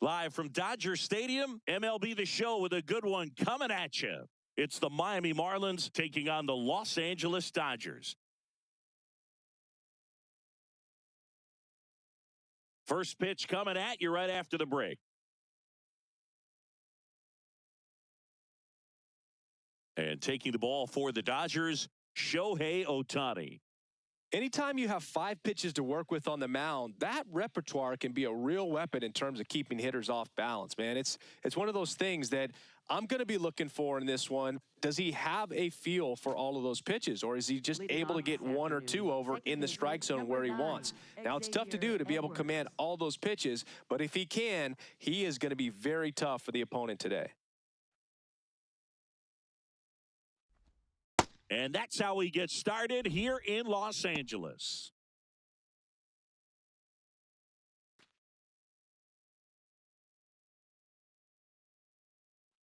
Live from Dodger Stadium, MLB The Show with a good one coming at you. It's the Miami Marlins taking on the Los Angeles Dodgers. First pitch coming at you right after the break. And taking the ball for the Dodgers, Shohei Ohtani. Anytime you have 5 pitches to work with on the mound, that repertoire can be a real weapon in terms of keeping hitters off balance, man. It's one of those things that I'm going to be looking for in this one. Does he have a feel for all of those pitches, or is he just able to get 1 or 2 over in the strike zone where he wants? Now, it's tough to do to be able to command all those pitches, but if he can, he is going to be very tough for the opponent today. And that's how we get started here in Los Angeles.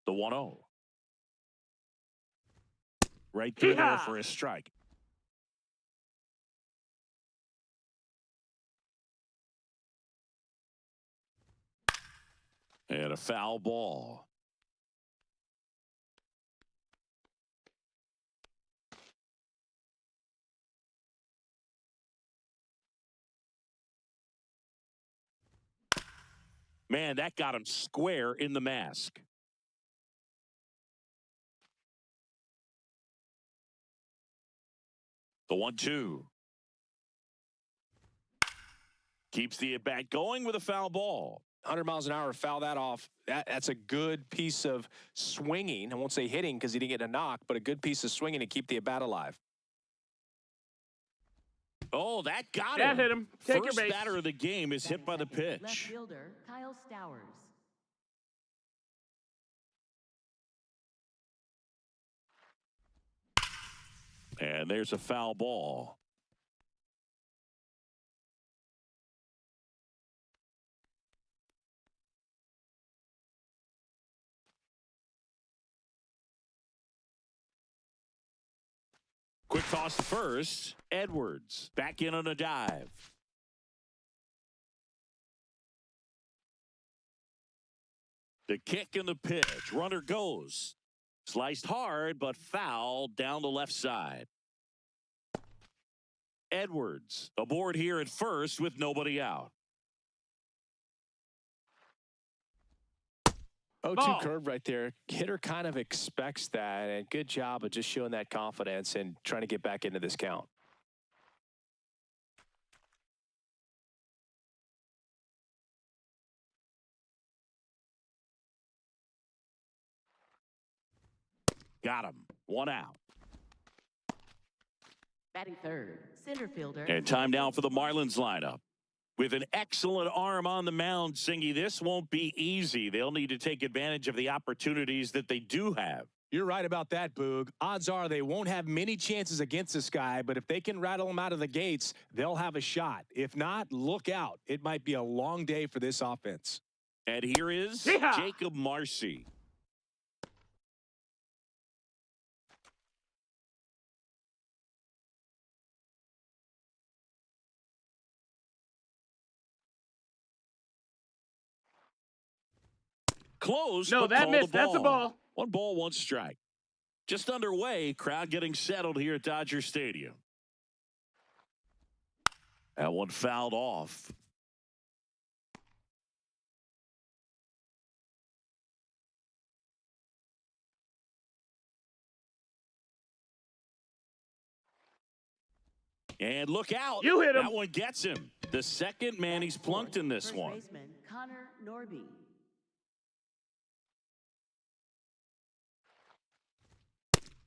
The 1-0. Right through there for a strike. And a foul ball. Man, that got him square in the mask. The 1-2. Keeps the at-bat going with a foul ball. 100 miles an hour, foul that off. That's a good piece of swinging. I won't say hitting because he didn't get a knock, but a good piece of swinging to keep the at-bat alive. Oh, that got him. That hit him. Take First your base. batter of the game is hit by the pitch. Left fielder, Kyle Stowers. And there's a foul ball. Quick toss to first. Edwards back in on a dive. The kick and the pitch. Runner goes. Sliced hard, but foul down the left side. Edwards aboard here at first with nobody out. 0-2 curve right there. Hitter kind of expects that, and good job of just showing that confidence and trying to get back into this count. Got him. 1 out. Batting third, center fielder. And time now for the Marlins lineup. With an excellent arm on the mound, Singy, this won't be easy. They'll need to take advantage of the opportunities that they do have. You're right about that, Boog. Odds are they won't have many chances against this guy, but if they can rattle him out of the gates, they'll have a shot. If not, look out. It might be a long day for this offense. And here is Jacob Marcy. Close. No, that missed. That's a ball. 1 ball, 1 strike. Just underway. Crowd getting settled here at Dodger Stadium. That one fouled off. And look out. You hit him. That one gets him. The second man he's plunked in this First one. baseman, Connor Norby.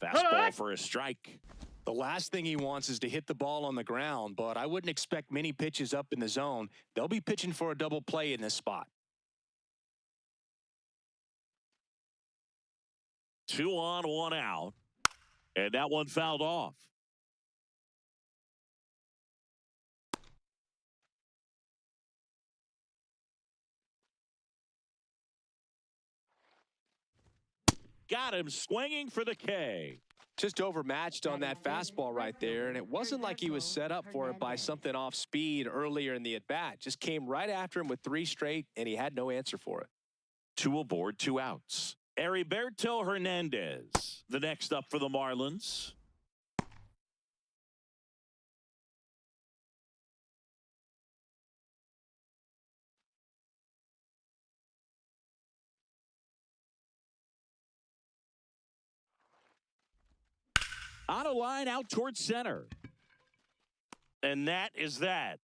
Fastball for a strike. The last thing he wants is to hit the ball on the ground, but I wouldn't expect many pitches up in the zone. They'll be pitching for a double play in this spot. 2 on, 1 out. And that one fouled off. Got him swinging for the K. Just overmatched on that fastball right there, and it wasn't like he was set up for it by something off speed earlier in the at-bat. Just came right after him with 3 straight, and he had no answer for it. 2 aboard, 2 outs. Heriberto Hernandez, the next up for the Marlins. On a line out towards center. And that is that.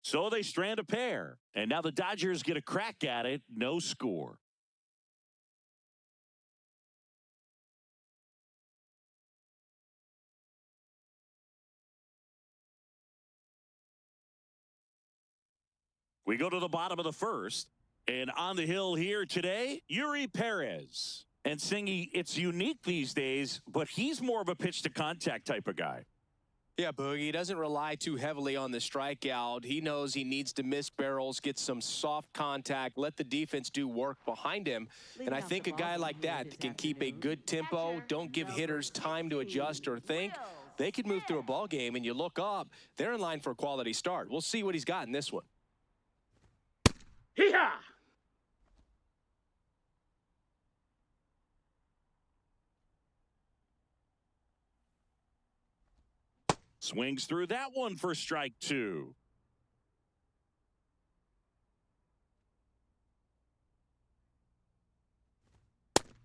So they strand a pair. And now the Dodgers get a crack at it. No score. We go to the bottom of the first. And on the hill here today, Yuri Perez. And Singy, it's unique these days, but he's more of a pitch-to-contact type of guy. Yeah, Boogie, he doesn't rely too heavily on the strikeout. He knows he needs to miss barrels, get some soft contact, let the defense do work behind him. And I think a guy like that can keep a good tempo, don't give hitters time to adjust or think. They could move through a ball game, and you look up, they're in line for a quality start. We'll see what he's got in this one. Hee-haw! Swings through that one for strike 2.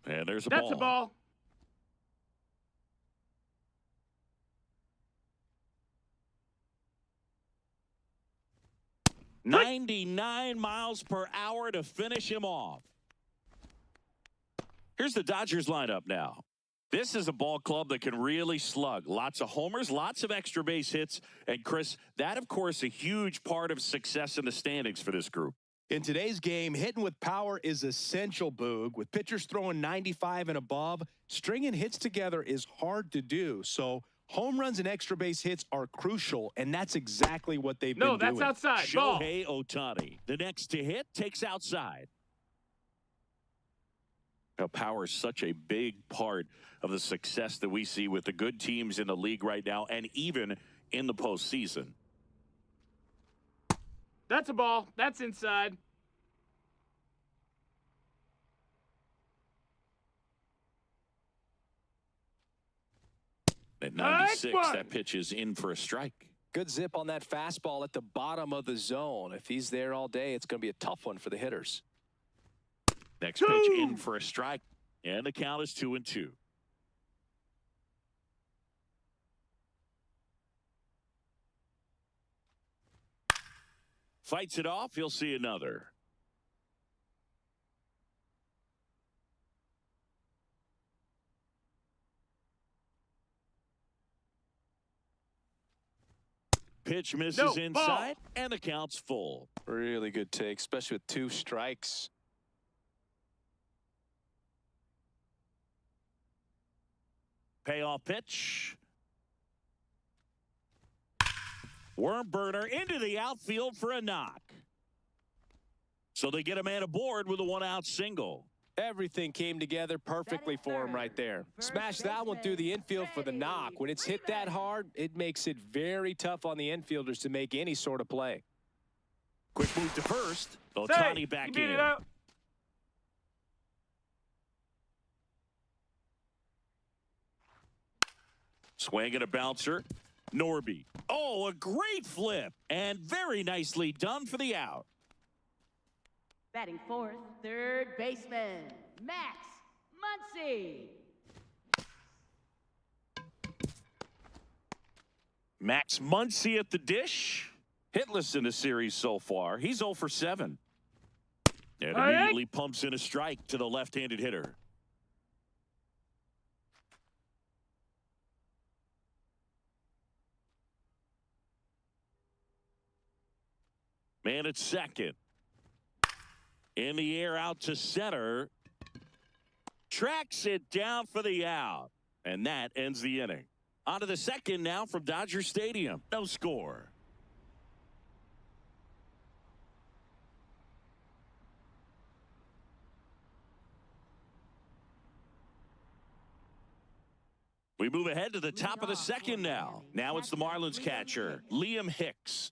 And there's a ball. That's a ball. .99 miles per hour to finish him off. Here's the Dodgers lineup now. This is a ball club that can really slug. Lots of homers, lots of extra base hits. And, Chris, that, of course, a huge part of success in the standings for this group. In today's game, hitting with power is essential, Boog. With pitchers throwing 95 and above, stringing hits together is hard to do. So home runs and extra base hits are crucial, and that's exactly what they've been doing. No, that's outside. Ball. Shohei Ohtani, the next to hit, takes outside. Now, power is such a big part of the success that we see with the good teams in the league right now and even in the postseason. That's a ball. That's inside. At 96, that pitch is in for a strike. Good zip on that fastball at the bottom of the zone. If he's there all day, it's going to be a tough one for the hitters. Next pitch in for a strike. And the count is 2-2. Fights it off. He'll see another. Pitch misses inside, and the count's full. Really good take, especially with 2 strikes. Payoff pitch. Worm burner into the outfield for a knock. So they get a man aboard with a 1-out single. Everything came together perfectly for him right there. Smash that one through the infield for the knock. When it's hit that hard, it makes it very tough on the infielders to make any sort of play. Quick move to first. Ohtani back in. Swing and a bouncer. Norby. Oh, a great flip. And very nicely done for the out. Batting fourth, third baseman, Max Muncy. Max Muncy at the dish. Hitless in the series so far. He's 0 for 7. And immediately pumps in a strike to the left-handed hitter. Man at second. In the air out to center. Tracks it down for the out. And that ends the inning. On to the second now from Dodger Stadium. No score. We move ahead to the top of the second now. Now it's the Marlins catcher, Liam Hicks.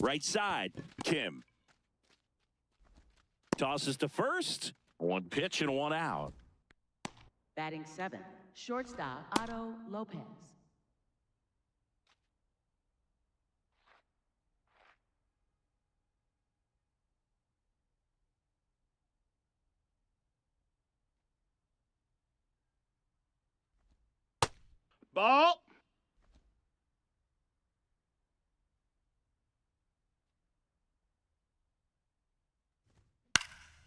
Right side, Kim. Tosses to first. One pitch and one out. Batting 7, shortstop Otto Lopez. Ball.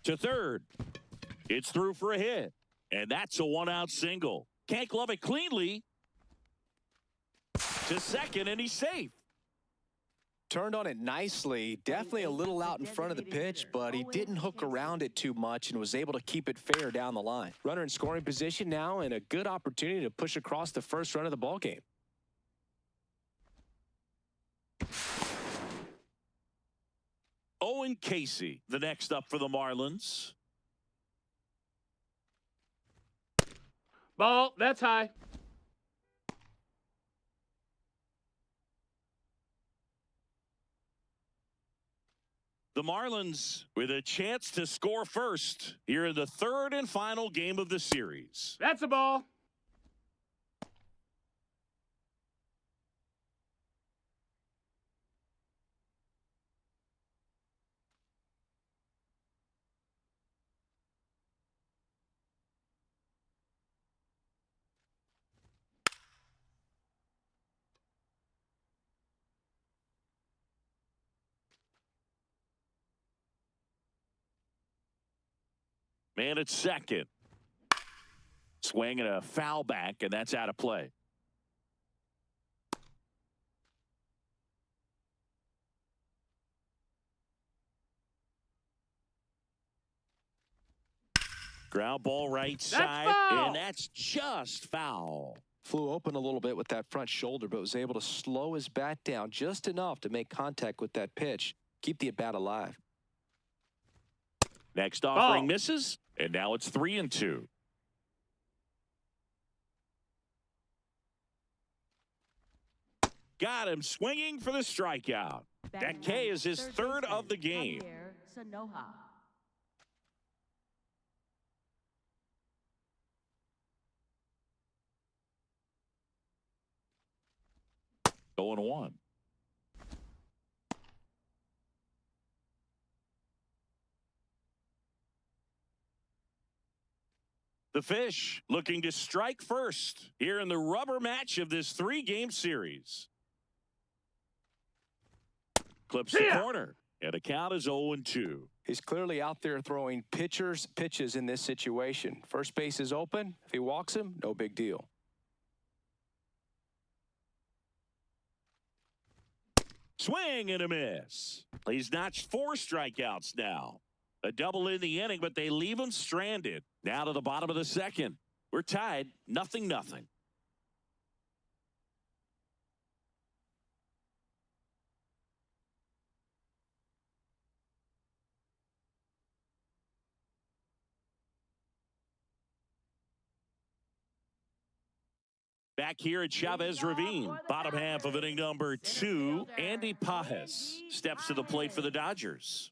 To third. It's through for a hit. And that's a one-out single. Can't glove it cleanly. To second, and he's safe. Turned on it nicely. Definitely a little out in front of the pitch, but he didn't hook around it too much and was able to keep it fair down the line. Runner in scoring position now, and a good opportunity to push across the first run of the ballgame. Owen Casey, the next up for the Marlins. Ball. That's high. The Marlins with a chance to score first here in the third and final game of the series. That's a ball. Man at second. Swing and a foul back, and that's out of play. Ground ball right side, foul. and that's just foul. Flew open a little bit with that front shoulder, but was able to slow his bat down just enough to make contact with that pitch. Keep the at-bat alive. Next offering misses, and now it's 3-2. Got him swinging for the strikeout. That K is his third of the game. Sanoha. 0-1. The Fish looking to strike first here in the rubber match of this 3-game series. Clips the corner, and the count is 0-2. He's clearly out there throwing pitches in this situation. First base is open. If he walks him, no big deal. Swing and a miss. He's notched 4 strikeouts now. A double in the inning, but they leave him stranded. Now to the bottom of the second. We're tied, 0-0. Back here at Chavez Ravine, bottom half of inning number 2, Andy Pajes steps to the plate for the Dodgers.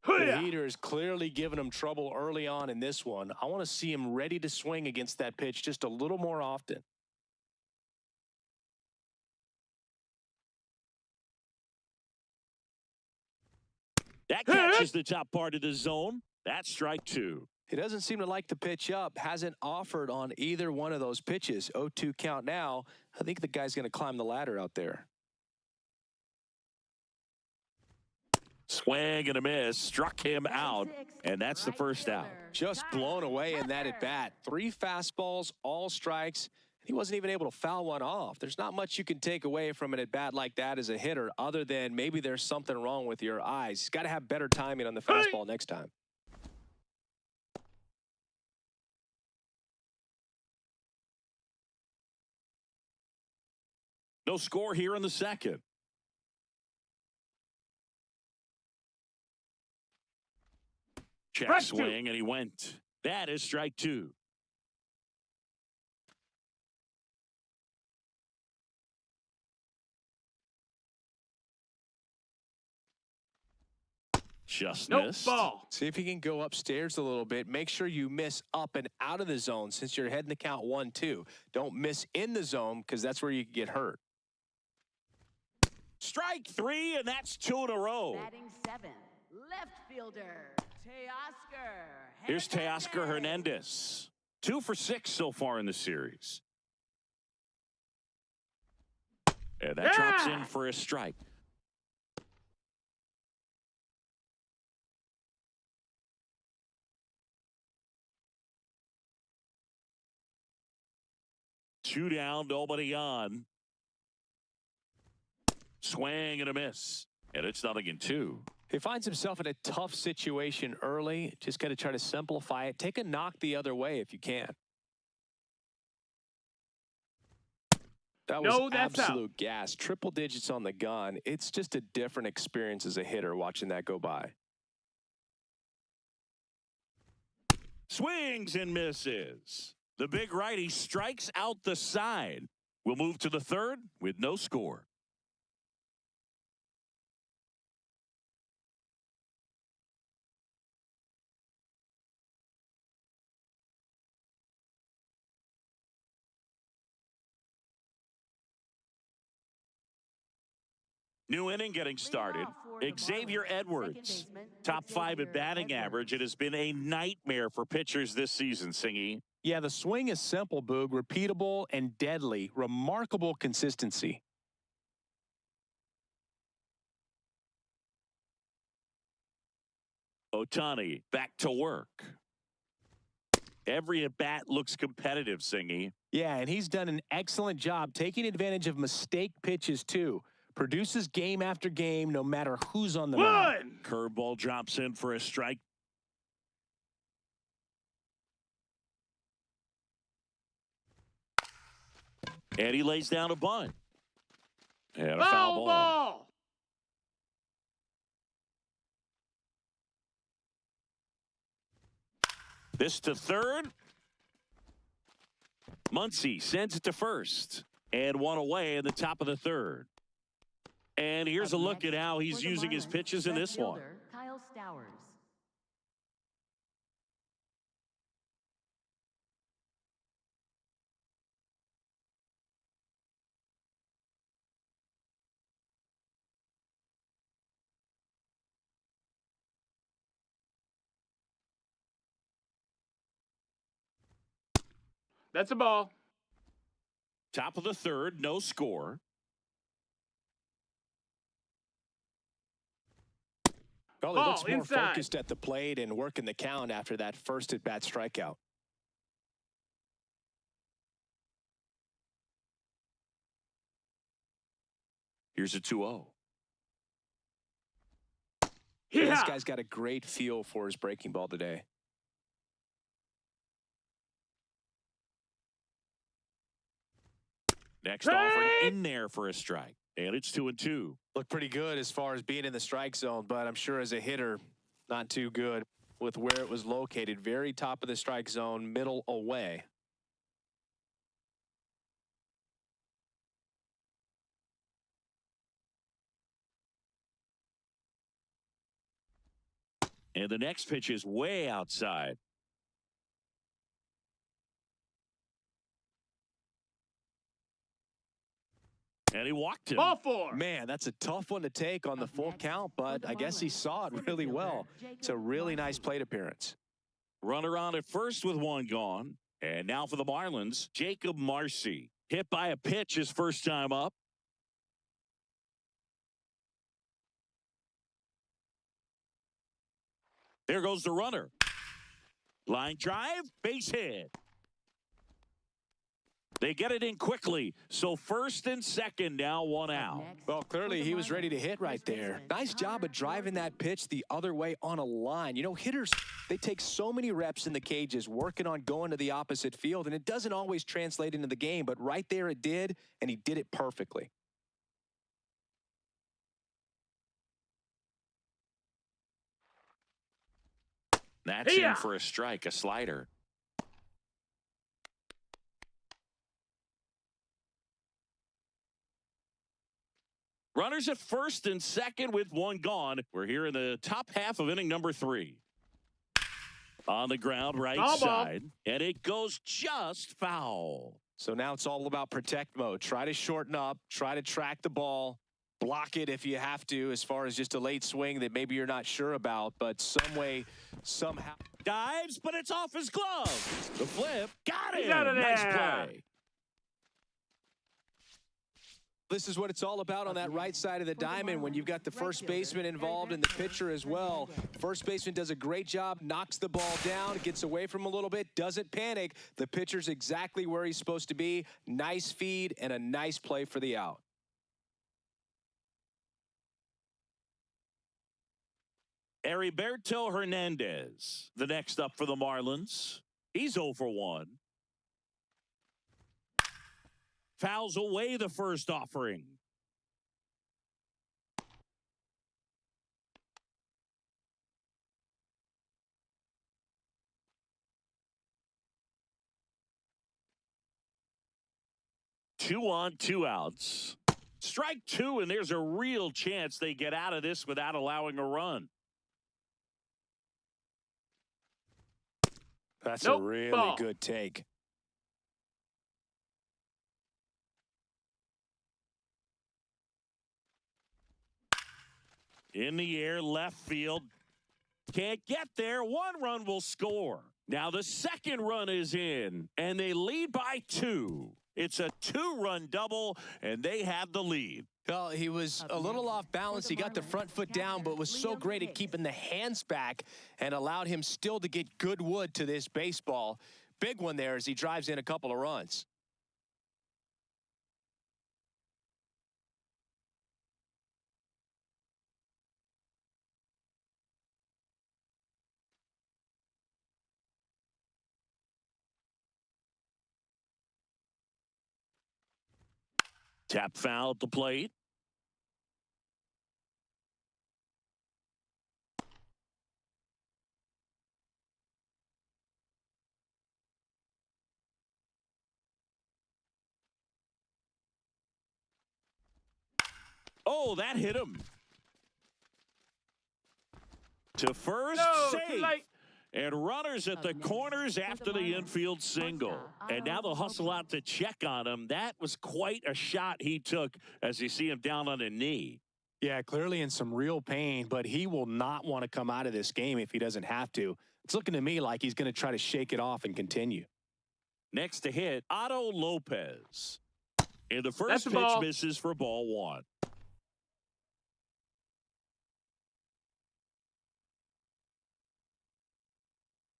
The heater is clearly giving him trouble early on in this one. I want to see him ready to swing against that pitch just a little more often. That catches the top part of the zone. That's strike 2. He doesn't seem to like the pitch up. Hasn't offered on either one of those pitches. 0-2 count now. I think the guy's going to climb the ladder out there. Swing and a miss. Struck him out. And that's the first out. Just blown away in that at bat. 3 fastballs, all strikes. He wasn't even able to foul one off. There's not much you can take away from an at bat like that as a hitter, other than maybe there's something wrong with your eyes. He's got to have better timing on the fastball next time. No score here in the second. Check Strike swing, and he went. That is strike two. Just Nope, missed. ball. See if you can go upstairs a little bit. Make sure you miss up and out of the zone since you're heading the count 1-2. Don't miss in the zone because that's where you can get hurt. Strike three, and that's two in a row. Batting 7, left fielder, Teoscar. Here's Teoscar Hernandez. 2 for 6 so far in the series. And that drops in for a strike. Two down, nobody on. Swing and a miss. And it's 0-2. He finds himself in a tough situation early. Just got to try to simplify it. Take a knock the other way if you can. That was No, that's out. absolute gas. Triple digits on the gun. It's just a different experience as a hitter watching that go by. Swings and misses. The big righty strikes out the side. We'll move to the third with no score. New inning getting started. Xavier Edwards, top 5 at batting average. It has been a nightmare for pitchers this season, Singy. Yeah, the swing is simple, Boog. Repeatable and deadly. Remarkable consistency. Ohtani back to work. Every at-bat looks competitive, Singy. Yeah, and he's done an excellent job taking advantage of mistake pitches, too. Produces game after game, no matter who's on the mound. Curveball drops in for a strike. And he lays down a bunt. And a foul ball. This to third. Muncy sends it to first. And one away in the top of the third. And here's a look at how he's using his pitches in this one. Kyle Stowers. That's a ball. Top of the third, no score. Well, he Ball looks more inside. focused at the plate and working the count after that first at-bat strikeout. Here's a 2-0. This Yeah. guy's got a great feel for his breaking ball today. Next offering in there for a strike. And it's 2-2. Look pretty good as far as being in the strike zone, but I'm sure as a hitter, not too good with where it was located. Very top of the strike zone, middle away. And the next pitch is way outside. And he walked him. Ball 4. Man, that's a tough one to take on the full count, but I guess he saw it really well. It's a really nice plate appearance. Runner on at first with one gone. And now for the Marlins, Jacob Marcy. Hit by a pitch his first time up. There goes the runner. Line drive, base hit. They get it in quickly. So first and second, now one out. Well, clearly he was ready to hit right there. Nice job of driving that pitch the other way on a line. You know, hitters, they take so many reps in the cages working on going to the opposite field, and it doesn't always translate into the game, but right there it did, and he did it perfectly. That's Hiya! in for a strike, a slider. Runners at first and second with one gone. We're here in the top half of inning number 3. On the ground, right Ball. side, and it goes just foul. So now it's all about protect mode. Try to shorten up, try to track the ball, block it if you have to, as far as just a late swing that maybe you're not sure about, but some way, somehow. Dives, but it's off his glove. The flip, got He's him. out of Nice there. play. This is what it's all about on that right side of the diamond when you've got the first baseman involved and the pitcher as well. First baseman does a great job, knocks the ball down, gets away from him a little bit, doesn't panic. The pitcher's exactly where he's supposed to be. Nice feed and a nice play for the out. Heriberto Hernandez, the next up for the Marlins. He's 0 for 1. Fouls away the first offering. Two on, 2 outs. Strike 2, and there's a real chance they get out of this without allowing a run. That's Nope, a really ball. good take. In the air, left field. Can't get there. 1 run will score. Now the second run is in, and they lead by 2. It's a 2-run double, and they have the lead. Well, he was a little off balance. He got the front foot down, but was so great at keeping the hands back and allowed him still to get good wood to this baseball. Big one there as he drives in a couple of runs. Tap foul at the plate. Oh, that hit him. To first, No, too safe. late. And runners at the corners after the infield single. And now they'll hustle out to check on him. That was quite a shot he took as you see him down on a knee. Yeah, clearly in some real pain, but he will not want to come out of this game if he doesn't have to. It's looking to me like he's going to try to shake it off and continue. Next to hit, Otto Lopez. And the That's first a pitch ball. misses for ball 1.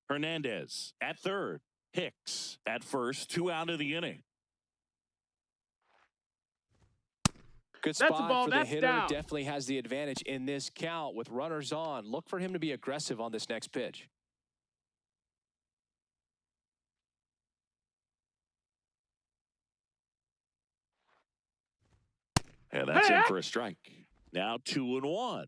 Hernandez at third. Hicks at first. 2 out of the inning. Good That's a spot ball. for the That's hitter. down. Definitely has the advantage in this count with runners on. Look for him to be aggressive on this next pitch. And that's Hey! in for a strike. Now 2-1.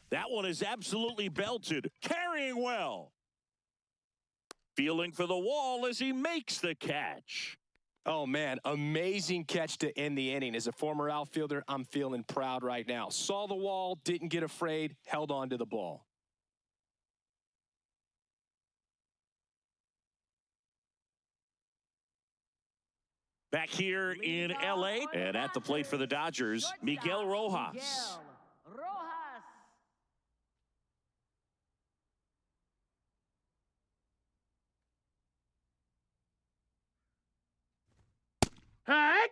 That one is absolutely belted. Carrying well. Feeling for the wall as he makes the catch. Oh, man, amazing catch to end the inning. As a former outfielder, I'm feeling proud right now. Saw the wall, didn't get afraid, held on to the ball. Back here in L.A. and at the plate for the Dodgers, Miguel Rojas. Miguel Rojas. Hey!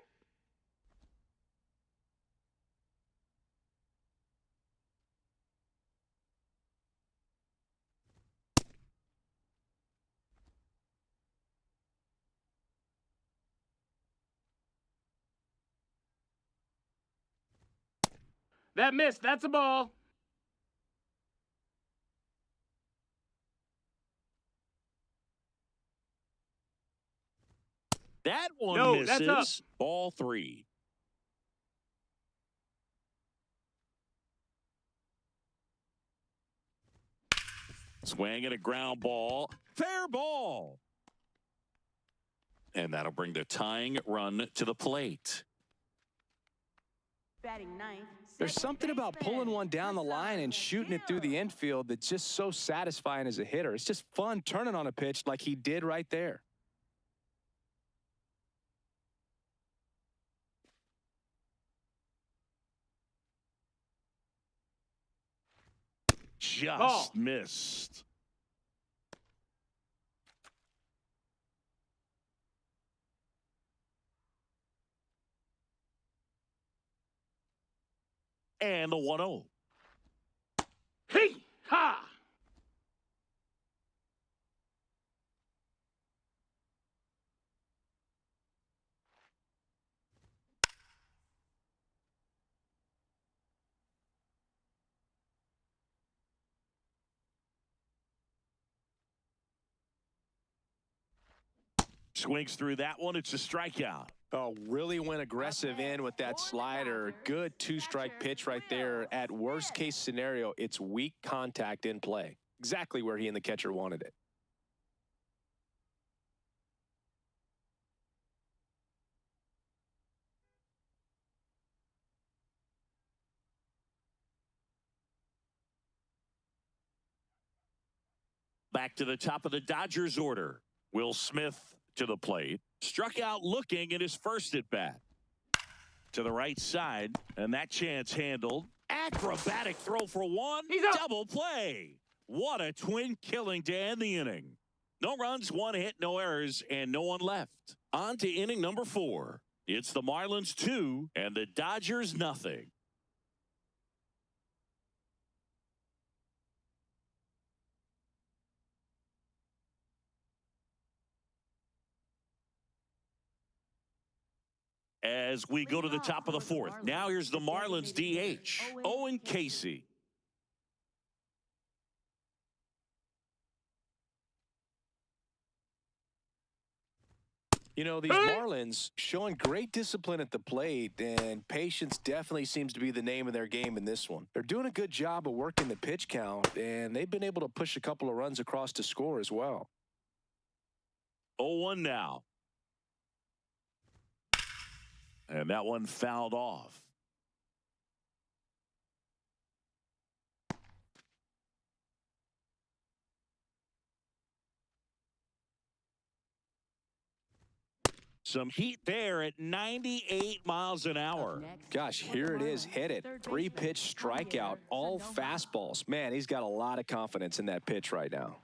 That missed. That's a ball. That one No, that's misses. up. Ball 3. Swing and a ground ball. Fair ball. And that'll bring the tying run to the plate. Batting ninth. There's something about pulling one down the line and shooting it through the infield that's just so satisfying as a hitter. It's just fun turning on a pitch like he did right there. Just missed. And the 1-0. Hey! Ha! Swings through that one. It's a strikeout. Oh, really went aggressive in with that slider. Good two-strike pitch right there. At worst case scenario, it's weak contact in play. Exactly where he and the catcher wanted it. Back to the top of the Dodgers order. Will Smith to the plate. Struck out looking at his first at bat. To the right side, and that chance handled. Acrobatic throw for one. He's out. Double play. What a twin killing to end the inning. No runs, one hit, no errors, and no one left. On to inning number 4. It's the Marlins 2 and the Dodgers nothing. As we go to the top of the 4th. Now here's the Marlins DH, Owen Casey. You know, these Marlins showing great discipline at the plate, and patience definitely seems to be the name of their game in this one. They're doing a good job of working the pitch count, and they've been able to push a couple of runs across to score as well. 0-1 now. And that one fouled off. Some heat there at 98 miles an hour. Gosh, here it is. Hit it. 3-pitch strikeout. All fastballs. Man, he's got a lot of confidence in that pitch right now.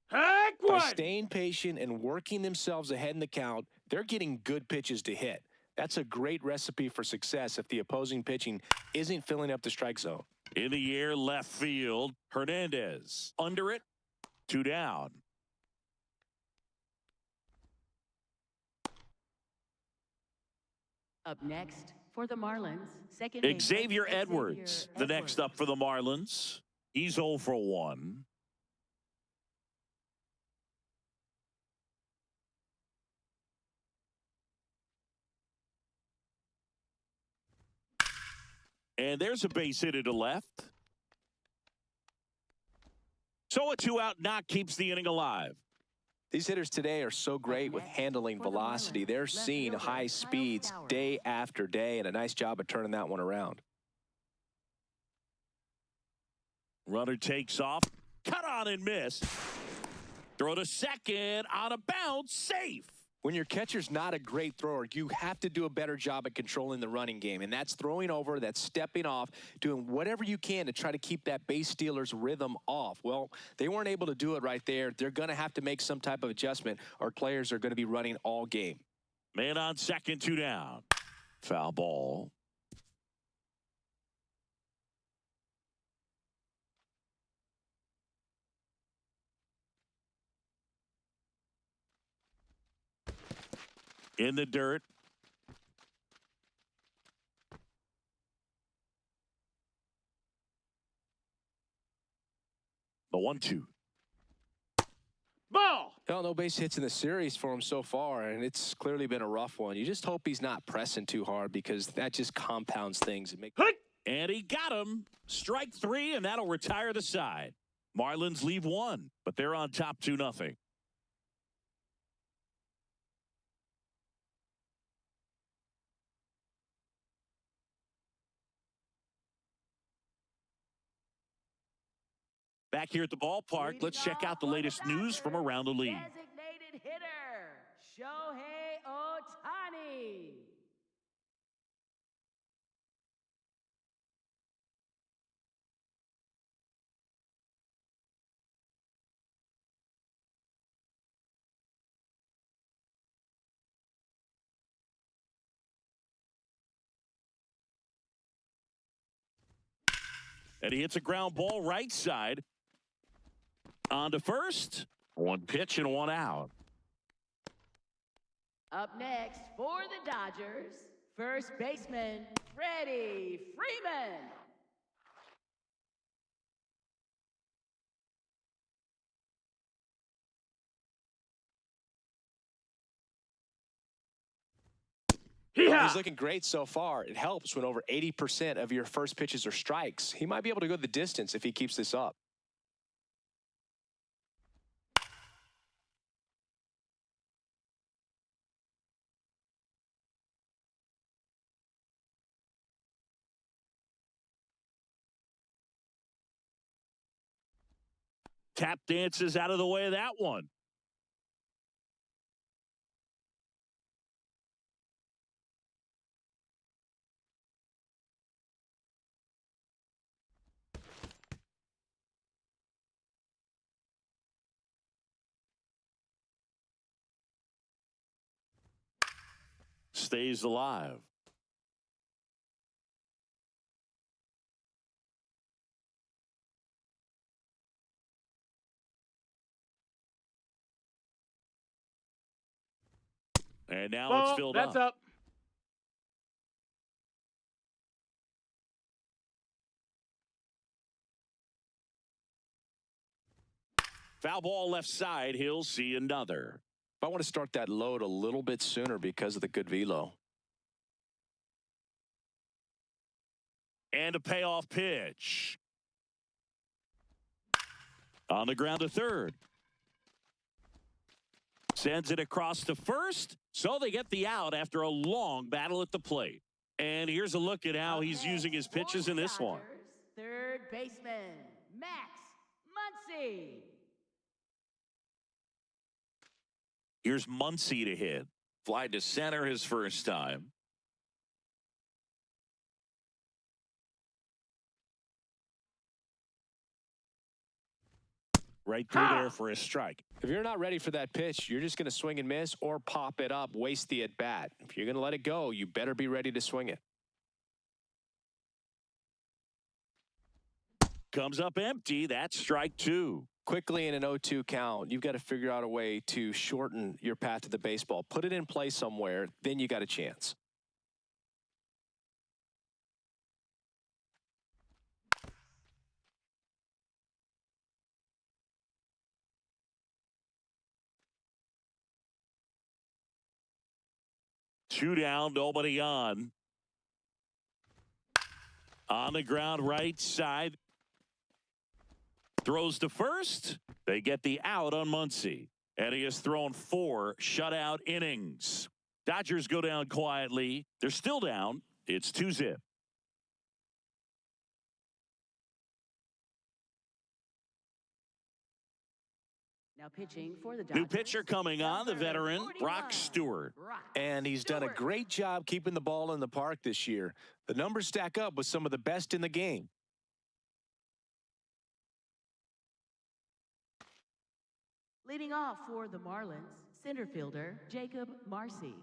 Heck By what? staying patient and working themselves ahead in the count, they're getting good pitches to hit. That's a great recipe for success if the opposing pitching isn't filling up the strike zone. In the air, left field, Hernandez. Under it, 2 down. Up next for the Marlins, second Xavier baseman, Edwards, the next up for the Marlins. He's 0 for 1. And there's a base hit to left. So a 2-out knock keeps the inning alive. These hitters today are so great with handling velocity. They're seeing high speeds day after day, and a nice job of turning that one around. Runner takes off. Cut on and miss. Throw to second. On a bounce. Safe. When your catcher's not a great thrower, you have to do a better job at controlling the running game. And that's throwing over, that's stepping off, doing whatever you can to try to keep that base stealer's rhythm off. Well, they weren't able to do it right there. They're going to have to make some type of adjustment, or players are going to be running all game. Man on second, 2 down. Foul ball. In the dirt. The 1-2. Ball. Well, no base hits in the series for him so far, and it's clearly been a rough one. You just hope he's not pressing too hard because that just compounds things. And he got him. Strike 3, and that'll retire the side. Marlins leave 1, but they're on top 2-0. Back here at the ballpark, let's check out the latest news from around the league. Designated hitter, Shohei Ohtani. And he hits a ground ball right side. On to first. 1 pitch and 1 out. Up next for the Dodgers, first baseman, Freddie Freeman. He's looking great so far. It helps when over 80% of your first pitches are strikes. He might be able to go the distance if he keeps this up. Tap dances out of the way of that one. Stays alive. And now it's filled That's up. up. Foul ball left side. He'll see another. I want to start that load a little bit sooner because of the good velo. And a payoff pitch. On the ground to third. Sends it across to first, so they get the out after a long battle at the plate. And here's a look at how he's using his pitches in this one. Third baseman, Max Muncy. Here's Muncy to hit. Fly to center his first time. Right through there for a strike. If you're not ready for that pitch, you're just going to swing and miss or pop it up, waste the at-bat. If you're going to let it go, you better be ready to swing it. Comes up empty. That's strike 2. Quickly in an 0-2 count, you've got to figure out a way to shorten your path to the baseball. Put it in play somewhere, then you got a chance. Two down, nobody on. On the ground, right side. Throws to first. They get the out on Muncy. And he has thrown 4 shutout innings. Dodgers go down quietly. They're still down. It's 2-0. Now pitching for the Dodgers. New pitcher coming on, the veteran, Brock Stewart. And he's done a great job keeping the ball in the park this year. The numbers stack up with some of the best in the game. Leading off for the Marlins, center fielder Jacob Marcy.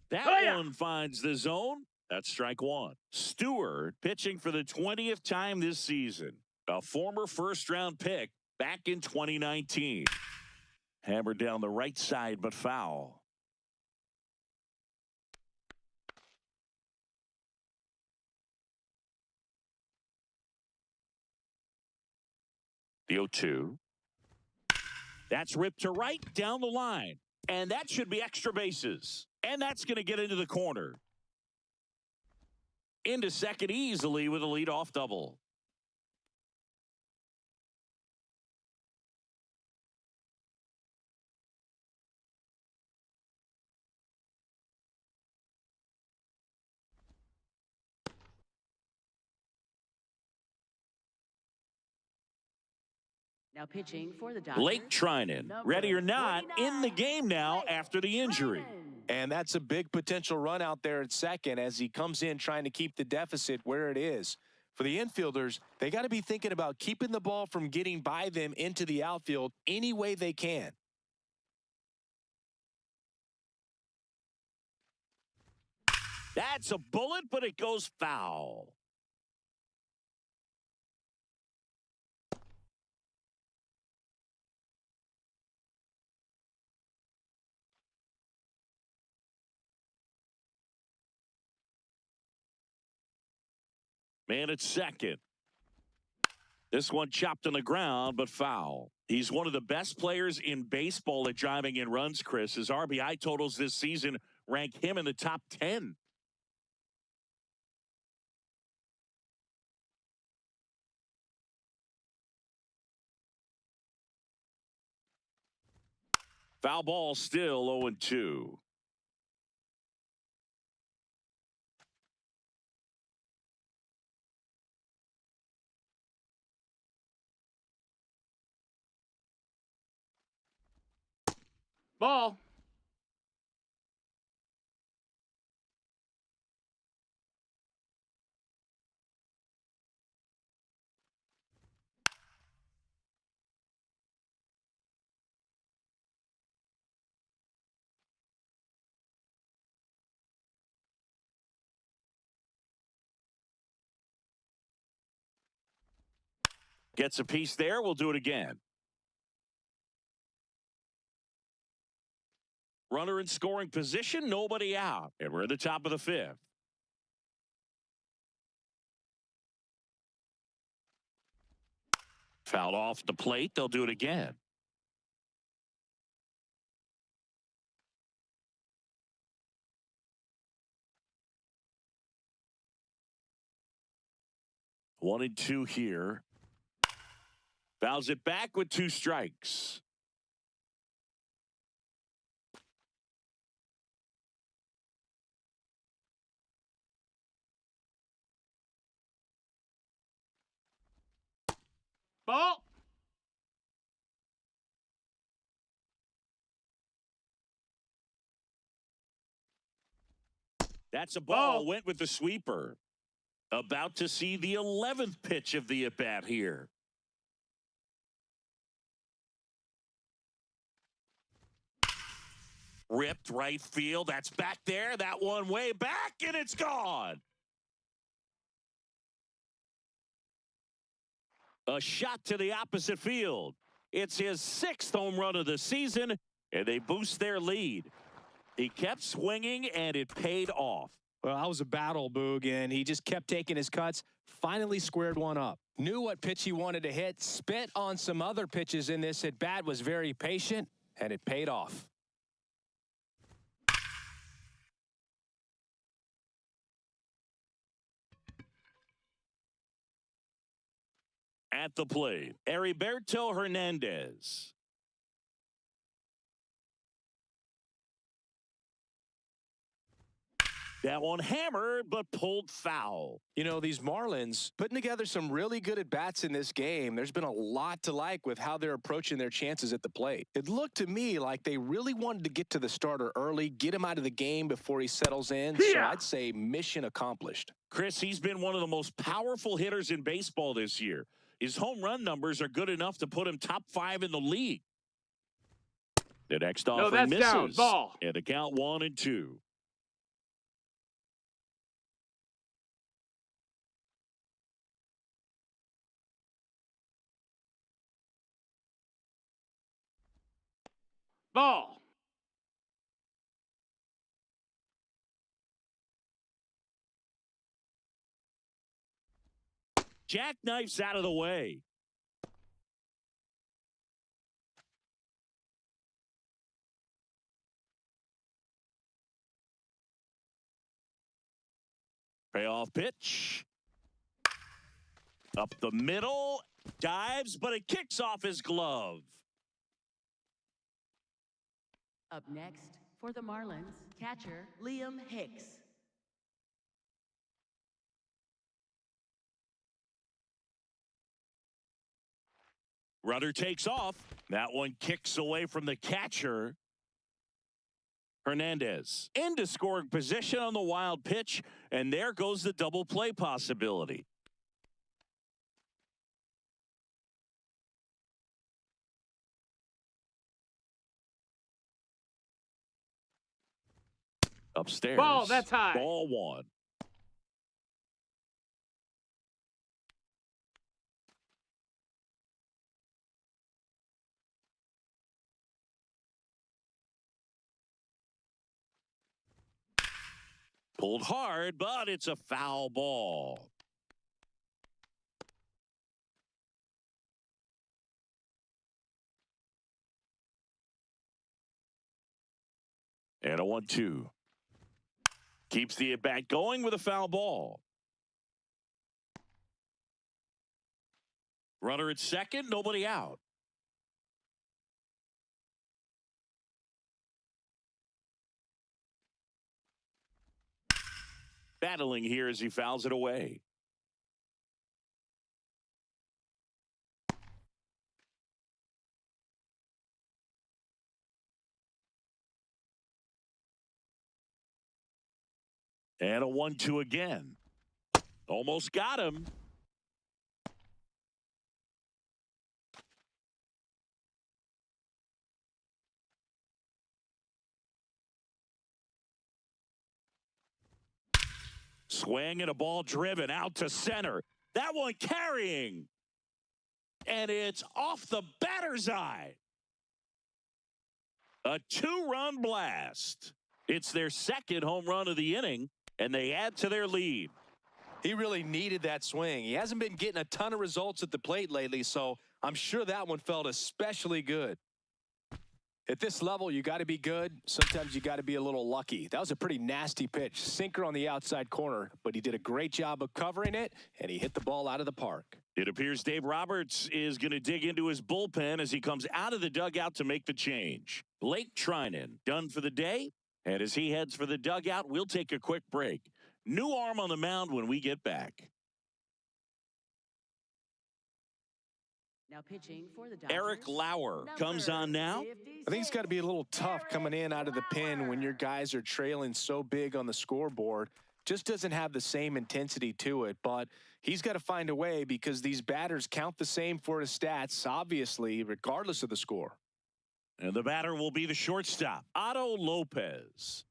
That one finds the zone. That's strike 1. Stewart pitching for the 20th time this season. A former first-round pick back in 2019. Hammered down the right side, but foul. The 0-2. That's ripped to right down the line. And that should be extra bases. And that's going to get into the corner. Into second easily with a leadoff double. Now pitching for the Dodgers. Blake Trinan, ready or not, in the game now after the injury. And that's a big potential run out there at second as he comes in trying to keep the deficit where it is. For the infielders, they got to be thinking about keeping the ball from getting by them into the outfield any way they can. That's a bullet, but it goes foul. Man at second. This one chopped on the ground, but foul. He's one of the best players in baseball at driving in runs, Chris. His RBI totals this season rank him in the top 10. Foul ball still 0-2. Ball. Gets a piece there. We'll do it again. Runner in scoring position, nobody out. And we're at the top of the fifth. Fouled off the plate. They'll do it again. One and two here. Fouls it back with 2 strikes. Ball. That's a ball. Went with the sweeper. About to see the 11th pitch of the at-bat here. Ripped right field. That's back there. That one way back, and it's gone. A shot to the opposite field. It's his 6th home run of the season, and they boost their lead. He kept swinging, and it paid off. Well, that was a battle, Boog, and he just kept taking his cuts, finally squared one up. Knew what pitch he wanted to hit, spit on some other pitches in this at-bat, was very patient, and it paid off. At the plate, Heriberto Hernandez. That one hammered, but pulled foul. You know, these Marlins putting together some really good at-bats in this game. There's been a lot to like with how they're approaching their chances at the plate. It looked to me like they really wanted to get to the starter early, get him out of the game before he settles in. So I'd say mission accomplished. Chris, he's been one of the most powerful hitters in baseball this year. His home run numbers are good enough to put him top 5 in the league. The next offering misses. Down. Ball. And the count 1-2. Ball. Jackknifes out of the way. Payoff pitch. Up the middle. Dives, but it kicks off his glove. Up next for the Marlins, catcher Liam Hicks. Runner takes off. That one kicks away from the catcher. Hernandez into scoring position on the wild pitch, and there goes the double play possibility. Upstairs. Ball, that's high. Ball one. Pulled hard, but it's a foul ball. And a 1-2. Keeps the at-bat going with a foul ball. Runner at second, nobody out. Battling here as he fouls it away. And a 1-2 again. Almost got him. Swing and a ball driven out to center. That one carrying. And it's off the batter's eye. A 2-run blast. It's their second home run of the inning, and they add to their lead. He really needed that swing. He hasn't been getting a ton of results at the plate lately, so I'm sure that one felt especially good. At this level, you got to be good. Sometimes you got to be a little lucky. That was a pretty nasty pitch. Sinker on the outside corner, but he did a great job of covering it, and he hit the ball out of the park. It appears Dave Roberts is going to dig into his bullpen as he comes out of the dugout to make the change. Blake Trinan done for the day, and as he heads for the dugout, we'll take a quick break. New arm on the mound when we get back. Now pitching for the Dodgers, Eric Lauer comes on now. I think it's got to be a little tough coming in out of the pen when your guys are trailing so big on the scoreboard. Just doesn't have the same intensity to it, but he's got to find a way because these batters count the same for his stats, obviously, regardless of the score. And the batter will be the shortstop, Otto Lopez.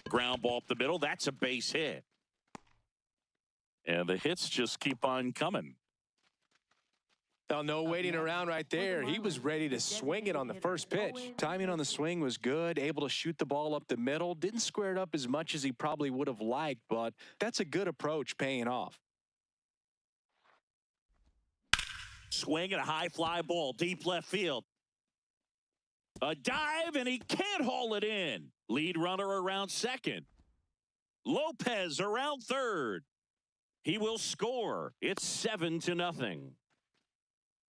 Ground ball up the middle. That's a base hit. And the hits just keep on coming. Oh, no waiting around right there. He was ready to swing it on the first pitch. Timing on the swing was good, able to shoot the ball up the middle. Didn't square it up as much as he probably would have liked, but that's a good approach paying off. Swing and a high fly ball, deep left field. A dive, and he can't haul it in. Lead runner around second. Lopez around third. He will score. It's 7-0.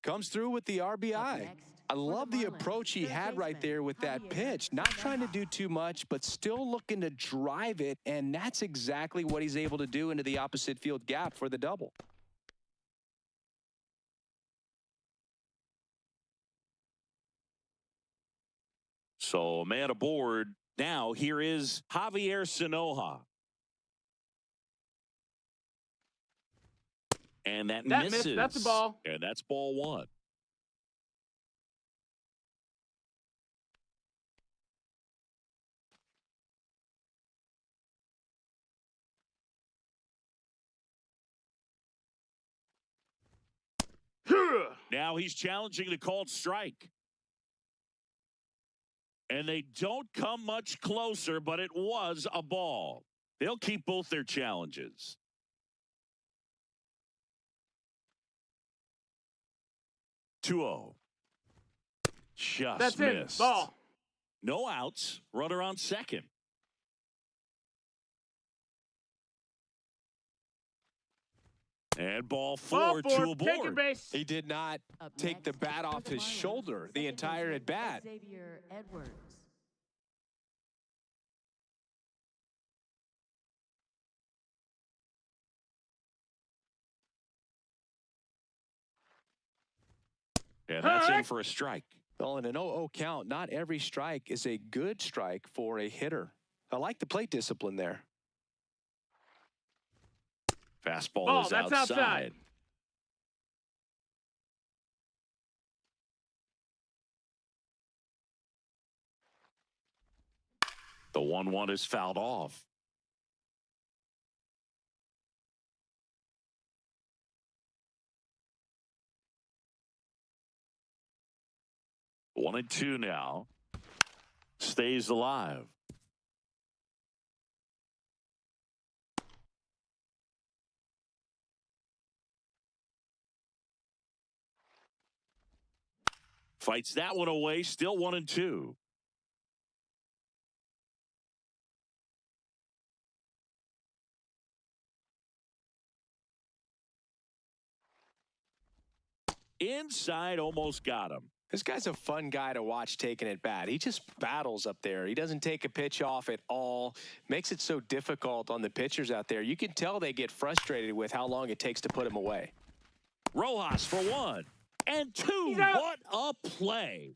Comes through with the RBI. I love the approach he had right there with that pitch. Not trying to do too much, but still looking to drive it, and that's exactly what he's able to do into the opposite field gap for the double. So, man aboard. Now, here is Javier Sanoja. And that misses. Missed. That's a ball. And that's ball one. Now he's challenging the called strike. And they don't come much closer, but it was a ball. They'll keep both their challenges. That's just That's missed. it. Ball. No outs. Runner on second. And ball Ball four to a Take your board. base. He did not Up take the next, bat for off the his Marlins, shoulder the second entire at baseman, bat. Xavier Edwards. And that's in for a strike. Well, in an 0-0 count, not every strike is a good strike for a hitter. I like the plate discipline there. Fastball Ball, is that's outside. outside. The 1-1 is fouled off. One and two now. Stays alive. Fights that one away. Still 1 and 2. Inside, almost got him. This guy's a fun guy to watch taking at bat. He just battles up there. He doesn't take a pitch off at all. Makes it so difficult on the pitchers out there. You can tell they get frustrated with how long it takes to put him away. Rojas for 1 and 2. What a play.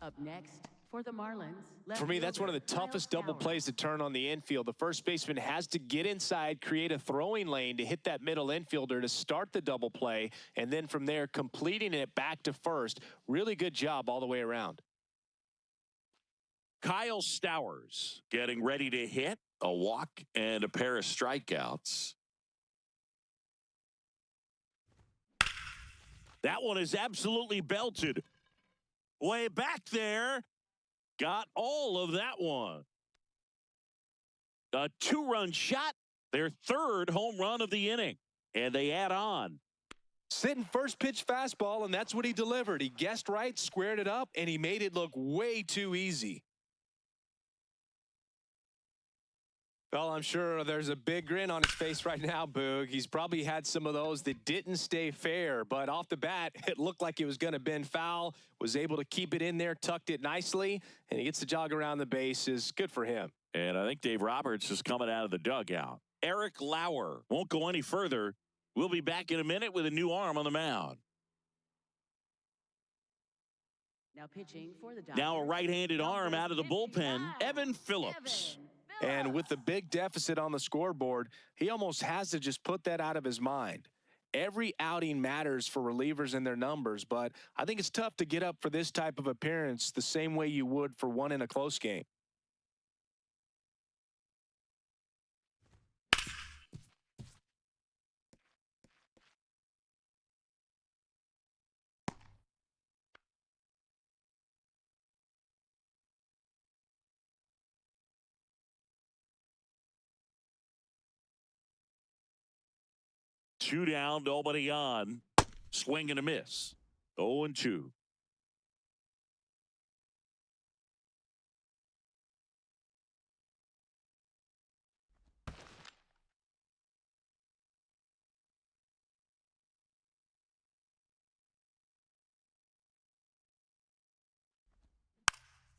Up next for the Marlins. left For me, that's one of the fielder, toughest Kyle double Sauer. plays to turn on the infield. The first baseman has to get inside, create a throwing lane to hit that middle infielder to start the double play, and then from there, completing it back to first. Really good job all the way around. Kyle Stowers getting ready to hit. A walk and a pair of strikeouts. That one is absolutely belted. Way back there. Got all of that one. A 2-run shot. Their 3rd home run of the inning. And they add on. Sitting first pitch fastball, and that's what he delivered. He guessed right, squared it up, and he made it look way too easy. Well, I'm sure there's a big grin on his face right now, Boog. He's probably had some of those that didn't stay fair, but off the bat, it looked like it was going to bend foul, was able to keep it in there, tucked it nicely, and he gets the jog around the bases. Good for him. And I think Dave Roberts is coming out of the dugout. Eric Lauer won't go any further. We'll be back in a minute with a new arm on the mound. Now pitching for the Dodgers. Now a right-handed number arm out of the bullpen, 55, Evan Phillips. And with the big deficit on the scoreboard, he almost has to just put that out of his mind. Every outing matters for relievers and their numbers, but I think it's tough to get up for this type of appearance the same way you would for one in a close game. Two down, nobody on. Swing and a miss. 0 and 2.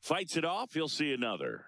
Fights it off. He'll see another.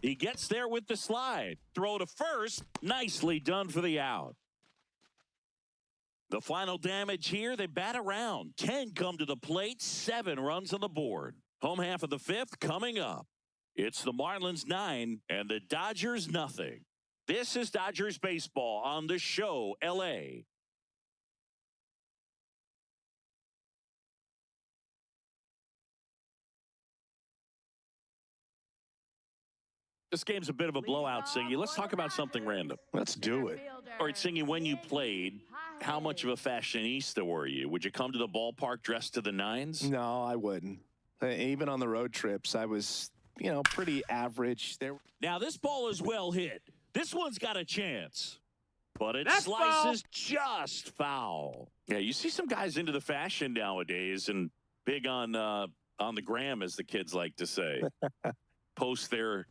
He gets there with the slide. Throw to first. Nicely done for the out. The final damage here, they bat around. 10 come to the plate, 7 runs on the board. Home half of the 5th coming up. It's the Marlins 9 and the Dodgers nothing. This is Dodgers baseball on the show, LA. This game's a bit of a blowout, Singy. Let's talk about something random. Let's do it. All right, Singy, when you played, how much of a fashionista were you? Would you come to the ballpark dressed to the nines? No, I wouldn't. Even on the road trips, I was, pretty average. Now, this ball is well hit. This one's got a chance. But it That's slices just foul. Yeah, you see some guys into the fashion nowadays and big on the gram, as the kids like to say. Post their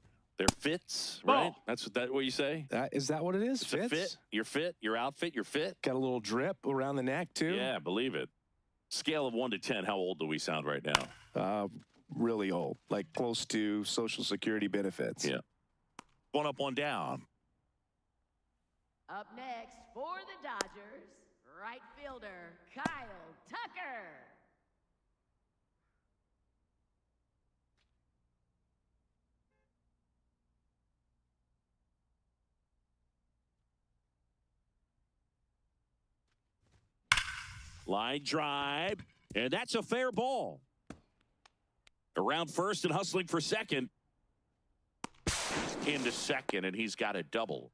fits, right? Ball. That's what you say? Is that what it is? It's a fit. Your fit, your outfit, your fit. Got a little drip around the neck, too. Yeah, believe it. Scale of 1 to 10, how old do we sound right now? Really old, like close to Social Security benefits. Yeah. 1 up, 1 down. Up next for the Dodgers, right fielder Kyle Tucker. Line drive, and that's a fair ball. Around first and hustling for second. Into second, and he's got a double.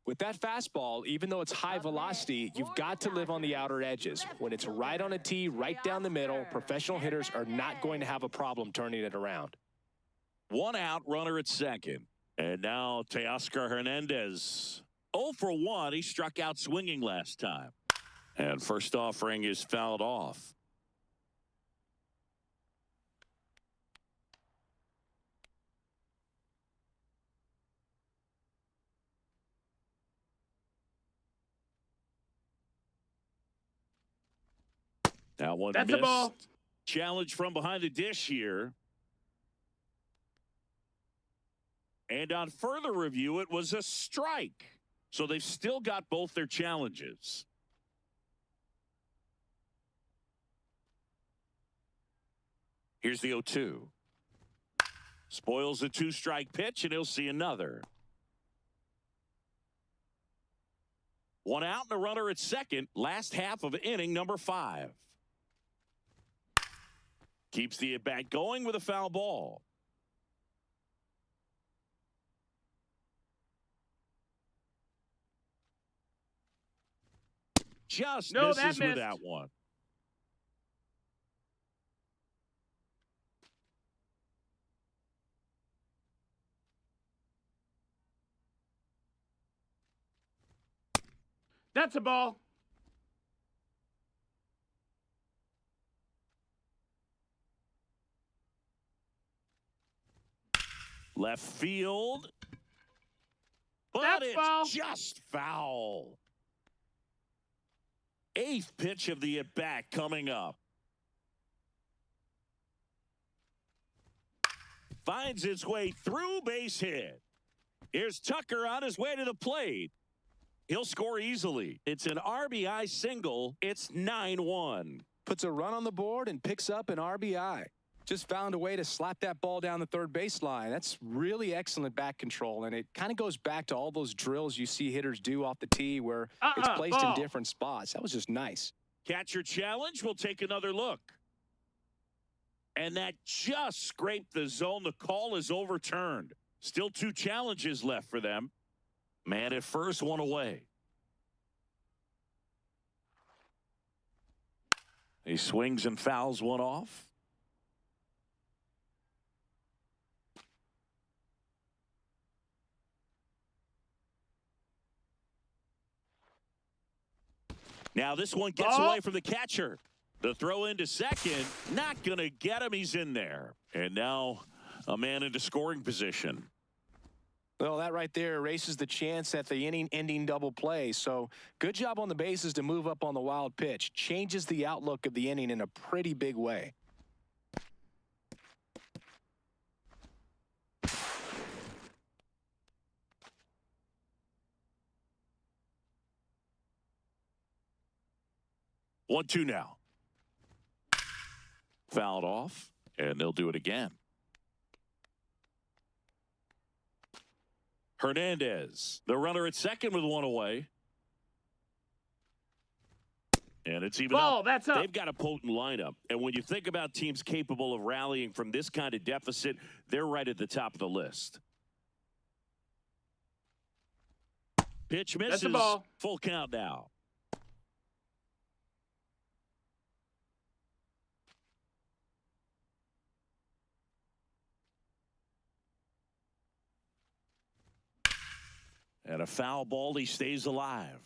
With that fastball, even though it's high velocity, you've got to live on the outer edges. When it's right on a tee, right down the middle, professional hitters are not going to have a problem turning it around. 1 out, runner at second. And now Teoscar Hernandez. 0 for 1. He struck out swinging last time. And first offering is fouled off. That one That's missed. a ball. Challenge from behind the dish here. And on further review, it was a strike. So they've still got both their challenges. Here's the 0-2. Spoils the 2-strike pitch, and he'll see another. 1 out and a runner at second. Last half of inning number 5. Keeps the at-bat going with a foul ball. Just misses with that one. That's a ball. Left field. But That's it's foul. just foul. 8th pitch of the at-bat coming up. Finds its way through, base hit. Here's Tucker on his way to the plate. He'll score easily. It's an RBI single. It's 9-1. Puts a run on the board and picks up an RBI. Just found a way to slap that ball down the third baseline. That's really excellent back control, and it kind of goes back to all those drills you see hitters do off the tee where it's placed in different spots. That was just nice. Catcher challenge. We'll take another look. And that just scraped the zone. The call is overturned. Still 2 challenges left for them. Man at first, 1 away. He swings and fouls one off. Now this one gets away from the catcher. The throw into second, not going to get him. He's in there. And now a man into scoring position. Well, that right there erases the chance at the inning-ending double play. So good job on the bases to move up on the wild pitch. Changes the outlook of the inning in a pretty big way. One, 2 now. Fouled off, and they'll do it again. Hernandez, the runner at second with 1 away. And it's even Ball, up. that's up. They've got a potent lineup. And when you think about teams capable of rallying from this kind of deficit, they're right at the top of the list. Pitch misses. That's a ball. Full count now. And a foul ball, he stays alive.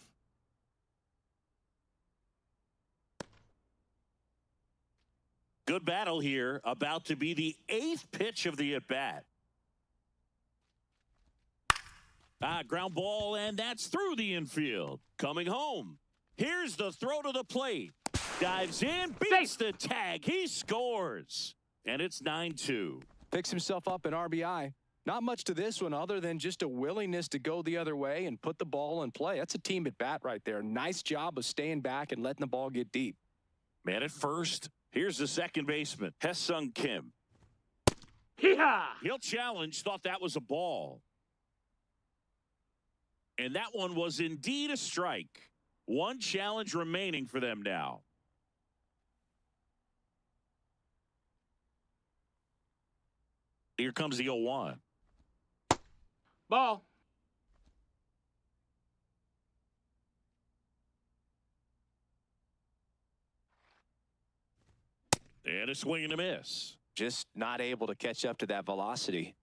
Good battle here, about to be the 8th pitch of the at-bat. Ground ball, and that's through the infield. Coming home. Here's the throw to the plate. Dives in, beats the tag. He scores. And it's 9-2. Picks himself up an RBI. Not much to this one other than just a willingness to go the other way and put the ball in play. That's a team at bat right there. Nice job of staying back and letting the ball get deep. Man at first. Here's the second baseman, Hesung Kim. Hee-haw! He'll challenge, thought that was a ball. And that one was indeed a strike. One challenge remaining for them now. Here comes the 0-1. Ball. And a swing and a miss. Just not able to catch up to that velocity.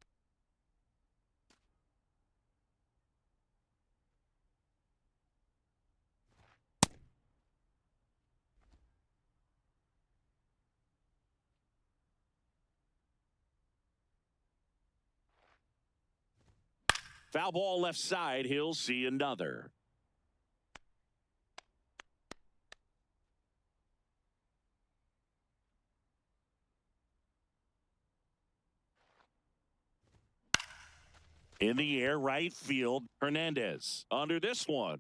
Foul ball left side. He'll see another. In the air, right field, Hernandez. Under this one.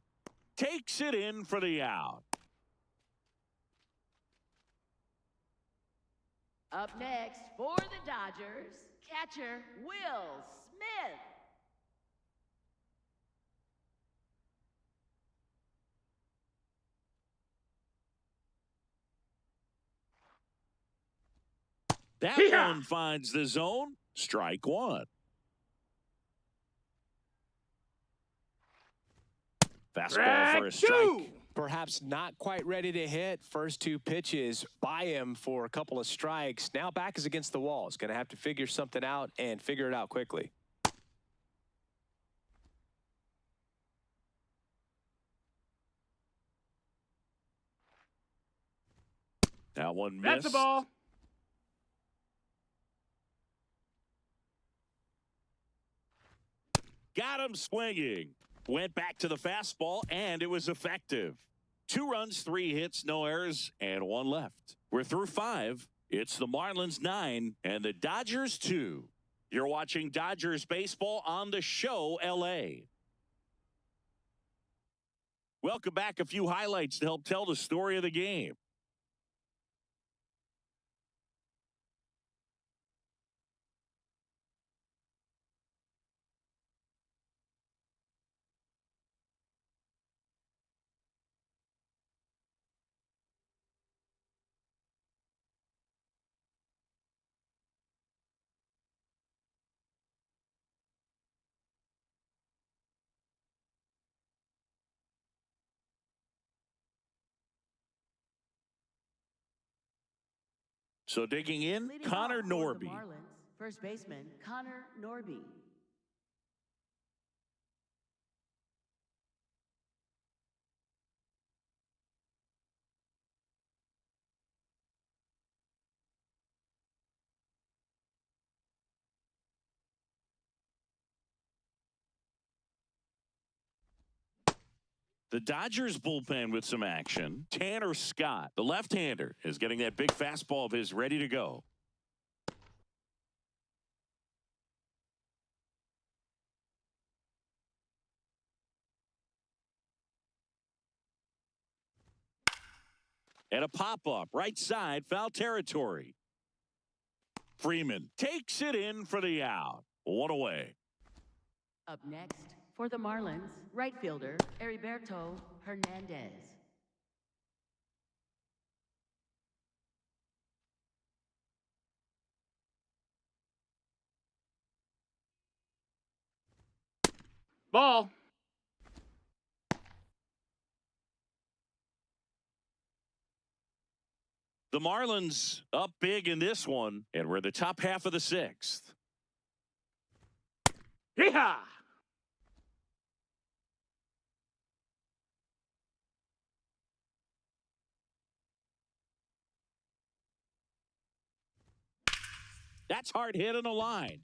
Takes it in for the out. Up next for the Dodgers, catcher Will Smith. That one finds the zone. Strike one. Fastball for a strike. Perhaps not quite ready to hit. First 2 pitches by him for a couple of strikes. Now back is against the wall. He's going to have to figure something out and figure it out quickly. That one missed. That's a ball. Got him swinging. Went back to the fastball, and it was effective. 2 runs, 3 hits, no errors, and 1 left. We're through 5. It's the Marlins 9 and the Dodgers 2. You're watching Dodgers baseball on the show, LA. Welcome back. A few highlights to help tell the story of the game. So digging in, Leading Connor off for the Norby. Marlins, first baseman Connor Norby. The Dodgers bullpen with some action. Tanner Scott, the left-hander, is getting that big fastball of his ready to go. And a pop-up, right side, foul territory. Freeman takes it in for the out. 1 away. Up next for the Marlins, right fielder Heriberto Hernandez. Ball. The Marlins up big in this one, and we're the top half of the 6th. Hee-haw! That's hard hit on the line.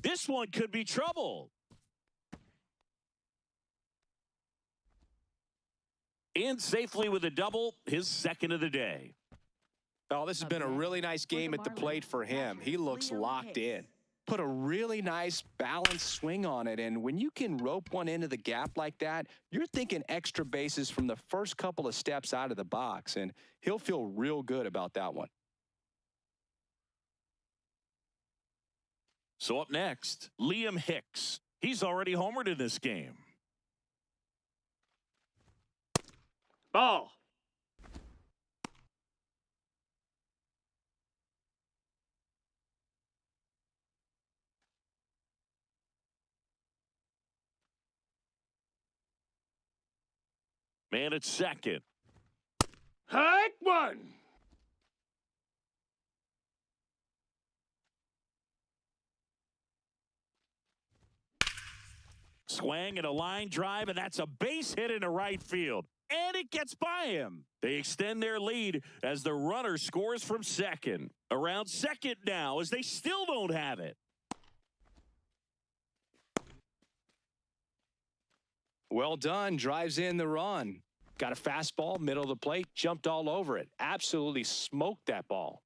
This one could be trouble. In safely with a double, his second of the day. Oh, this has been a really nice game at the plate for him. He looks locked in. Put a really nice balanced swing on it, and when you can rope one into the gap like that, you're thinking extra bases from the first couple of steps out of the box, and he'll feel real good about that one. So up next, Liam Hicks. He's already homered in this game. Ball. Man at second. Hike one. Swing and a line drive, and that's a base hit into right field. And it gets by him. They extend their lead as the runner scores from second. Around second now as they still don't have it. Well done. Drives in the run. Got a fastball, middle of the plate, jumped all over it. Absolutely smoked that ball.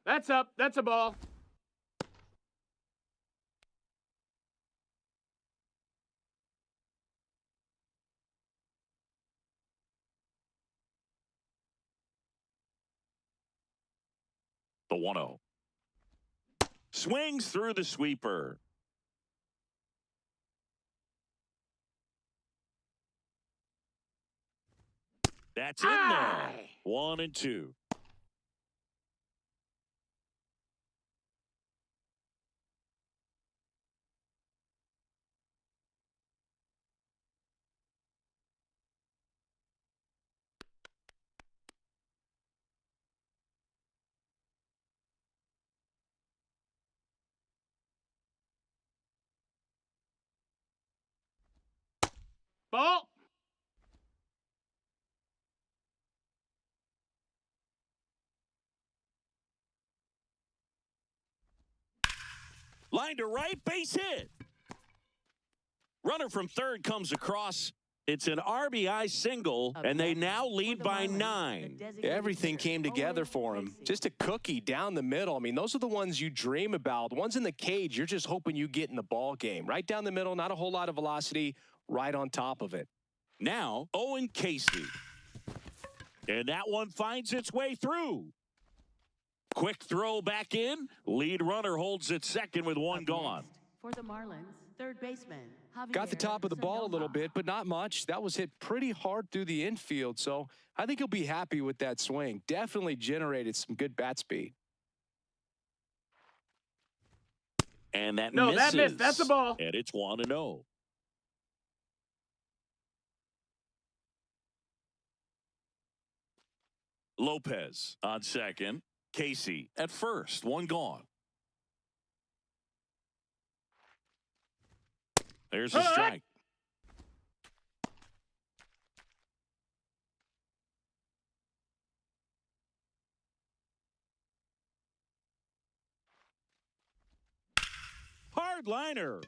That's up. That's a ball. The 1-0. Swings through the sweeper. That's in there. 1-2. Ball. Line to right, base hit. Runner from third comes across. It's an RBI single, and they now lead by 9. Everything came together for him. Just a cookie down the middle. I mean, those are the ones you dream about. The ones in the cage, you're just hoping you get in the ball game. Right down the middle, not a whole lot of velocity, right on top of it. Now, Owen Casey. And that one finds its way through. Quick throw back in. Lead runner holds at second with one gone. For the Marlins, third baseman. Got the top of the ball a little bit, but not much. That was hit pretty hard through the infield, so I think he'll be happy with that swing. Definitely generated some good bat speed. And that No, misses. that missed. That's a ball. And it's 1-0. Lopez on second. Casey at first. One gone. There's a strike. Hard liner.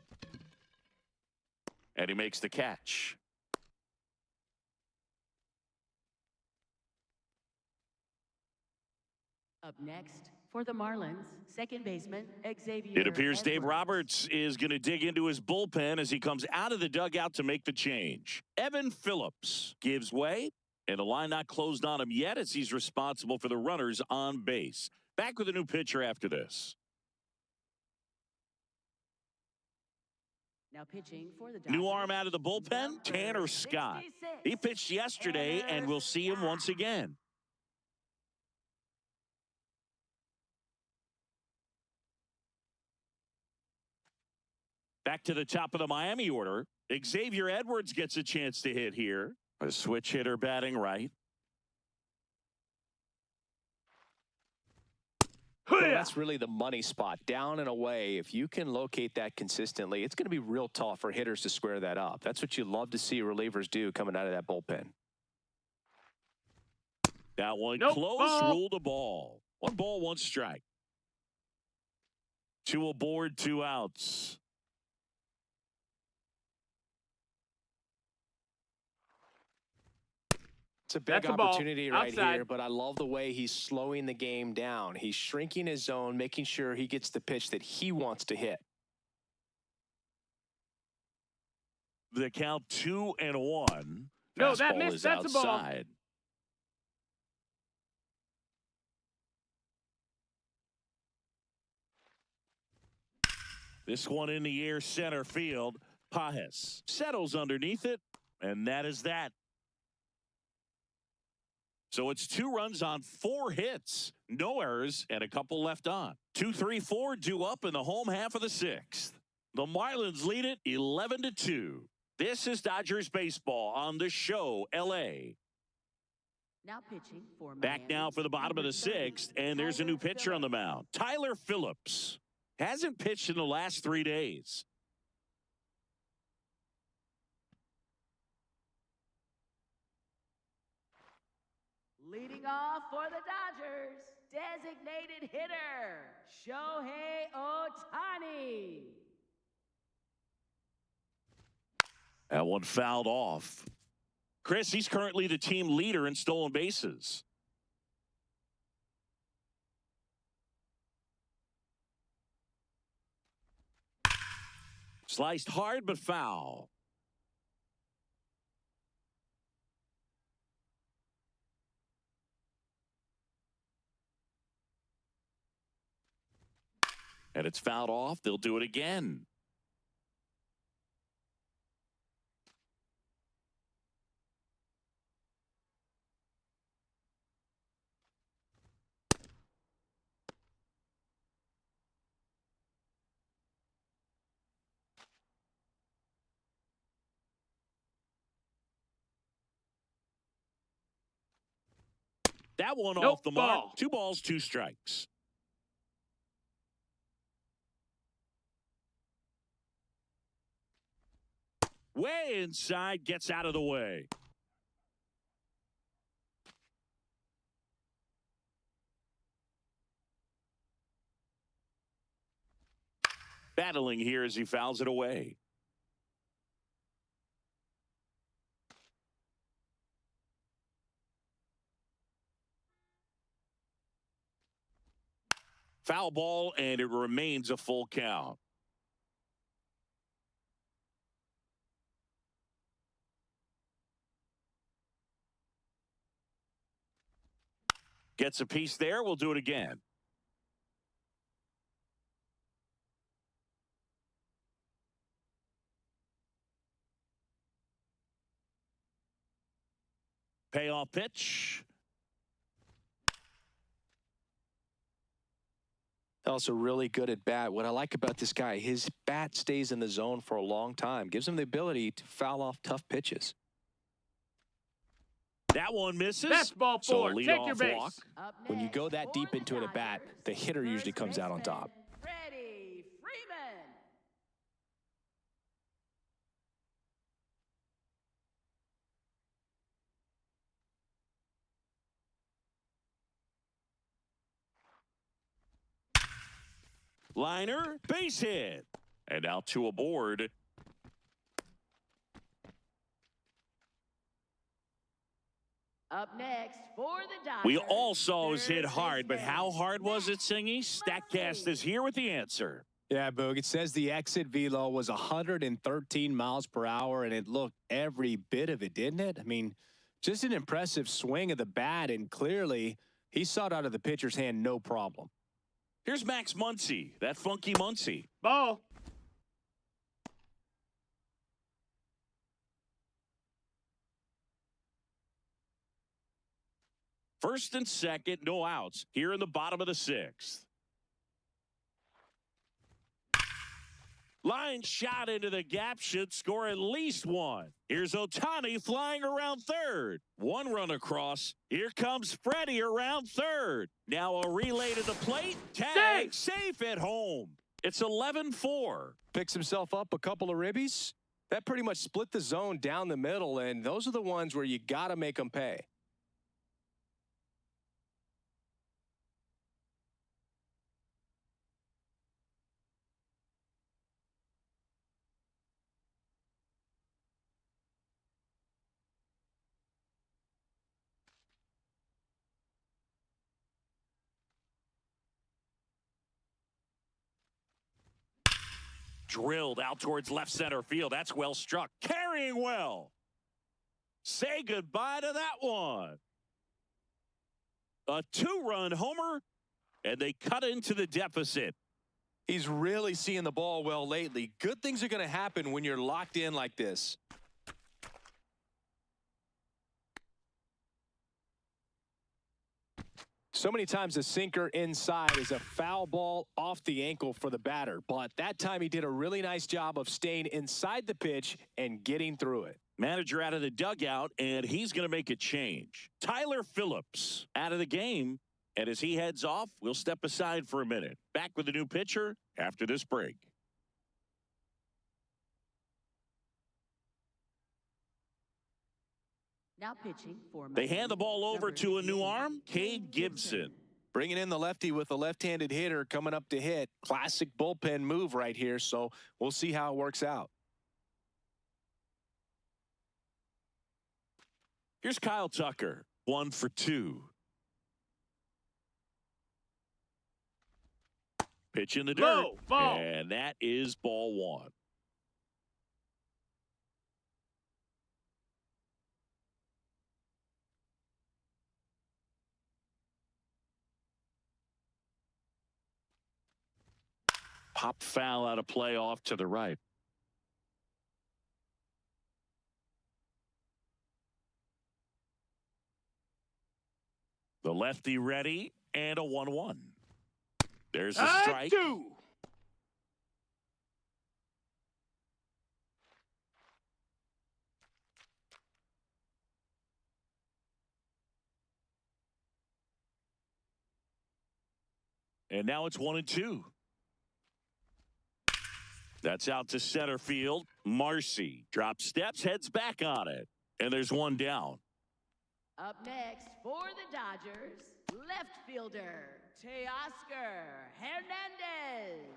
And he makes the catch. Up next, for the Marlins, second baseman, Xavier. It appears Dave Edwards. Roberts is going to dig into his bullpen as he comes out of the dugout to make the change. Evan Phillips gives way, and the line not closed on him yet as he's responsible for the runners on base. Back with a new pitcher after this. Now pitching for the New Dodgers, arm out of the bullpen, number Tanner Scott. 66, He pitched yesterday, and we'll see him once again. Back to the top of the Miami order. Xavier Edwards gets a chance to hit here. A switch hitter batting right. Well, that's really the money spot. Down and away, if you can locate that consistently, it's going to be real tough for hitters to square that up. That's what you love to see relievers do coming out of that bullpen. That one Nope, close, ball. ruled a ball. 1 ball, 1 strike. 2 aboard, 2 outs. It's a big That's a ball. opportunity right Outside. here, but I love the way he's slowing the game down. He's shrinking his zone, making sure he gets the pitch that he wants to hit. The count 2-1. No, that Fastball missed. is That's a ball. outside. This one in the air, center field. Pajes settles underneath it, and that is that. So it's 2 runs on 4 hits, no errors, and a couple left on. 2-3-4 due up in the home half of the 6th. The Marlins lead it 11-2. This is Dodgers baseball on the show, LA. Now pitching for Back Miami, now for the bottom of the 6th, and there's a new pitcher on the mound. Tyler Phillips hasn't pitched in the last 3 days. Leading off for the Dodgers, designated hitter, Shohei Ohtani. That one fouled off. Chris, he's currently the team leader in stolen bases. Sliced hard but foul. And it's fouled off. They'll do it again. That one Nope, off the mark. ball. 2 balls, 2 strikes. Way inside, gets out of the way. Battling here as he fouls it away. Foul ball, and it remains a full count. Gets a piece there. We'll do it again. Payoff pitch. Also really good at bat. What I like about this guy, his bat stays in the zone for a long time. Gives him the ability to foul off tough pitches. That one misses. That's ball 4. So a Take leadoff your base. walk. Up When you next go that for deep the into an at-bat, Dodgers, the hitter usually first comes out on top. baseman, Freddie Freeman. Liner, base hit. And now 2 aboard. Up next for the Dodgers. We all saw it was hit third hard, but how baseman, hard was it, Max Singy? StatCast is here with the answer. Yeah, Boog. It says the exit velo was 113 miles per hour, and it looked every bit of it, didn't it? I mean, just an impressive swing of the bat, and clearly he saw it out of the pitcher's hand no problem. Here's Max Muncy, that funky Muncy. Ball. First and second, no outs. Here in the bottom of the 6th. Line shot into the gap should score at least one. Here's Ohtani flying around third. One run across. Here comes Freddie around third. Now a relay to the plate. Tag safe at home. It's 11-4. Picks himself up a couple of ribbies. That pretty much split the zone down the middle, and those are the ones where you got to make them pay. Drilled out towards left center field. That's well struck. Carrying well. Say goodbye to that one. A two-run homer, and they cut into the deficit. He's really seeing the ball well lately. Good things are going to happen when you're locked in like this. So many times the sinker inside is a foul ball off the ankle for the batter. But that time he did a really nice job of staying inside the pitch and getting through it. Manager out of the dugout, and he's going to make a change. Tyler Phillips out of the game. And as he heads off, we'll step aside for a minute. Back with a new pitcher after this break. Now pitching for They hand the ball over to a new arm, Cade Gibson. Bringing in the lefty with a left-handed hitter coming up to hit. Classic bullpen move right here, so we'll see how it works out. Here's Kyle Tucker, 1 for 2. Pitch in the dirt, Low ball. And that is ball 1. Pop foul out of play off to the right. The lefty ready, and a 1-1. There's a strike. 2. And now it's 1-2. That's out to center field. Marcy drops steps, heads back on it. And there's one down. Up next for the Dodgers, left fielder, Teoscar Hernandez.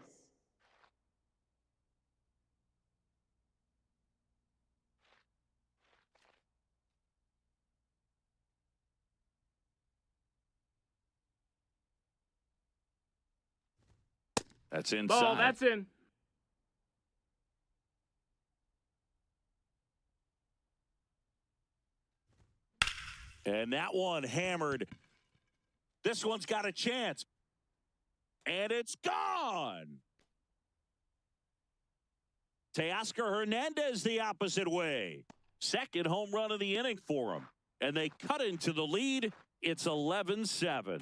That's inside. Ball, that's in. And that one hammered. This one's got a chance. And it's gone. Teoscar Hernandez the opposite way. Second home run of the inning for him. And they cut into the lead. It's 11-7.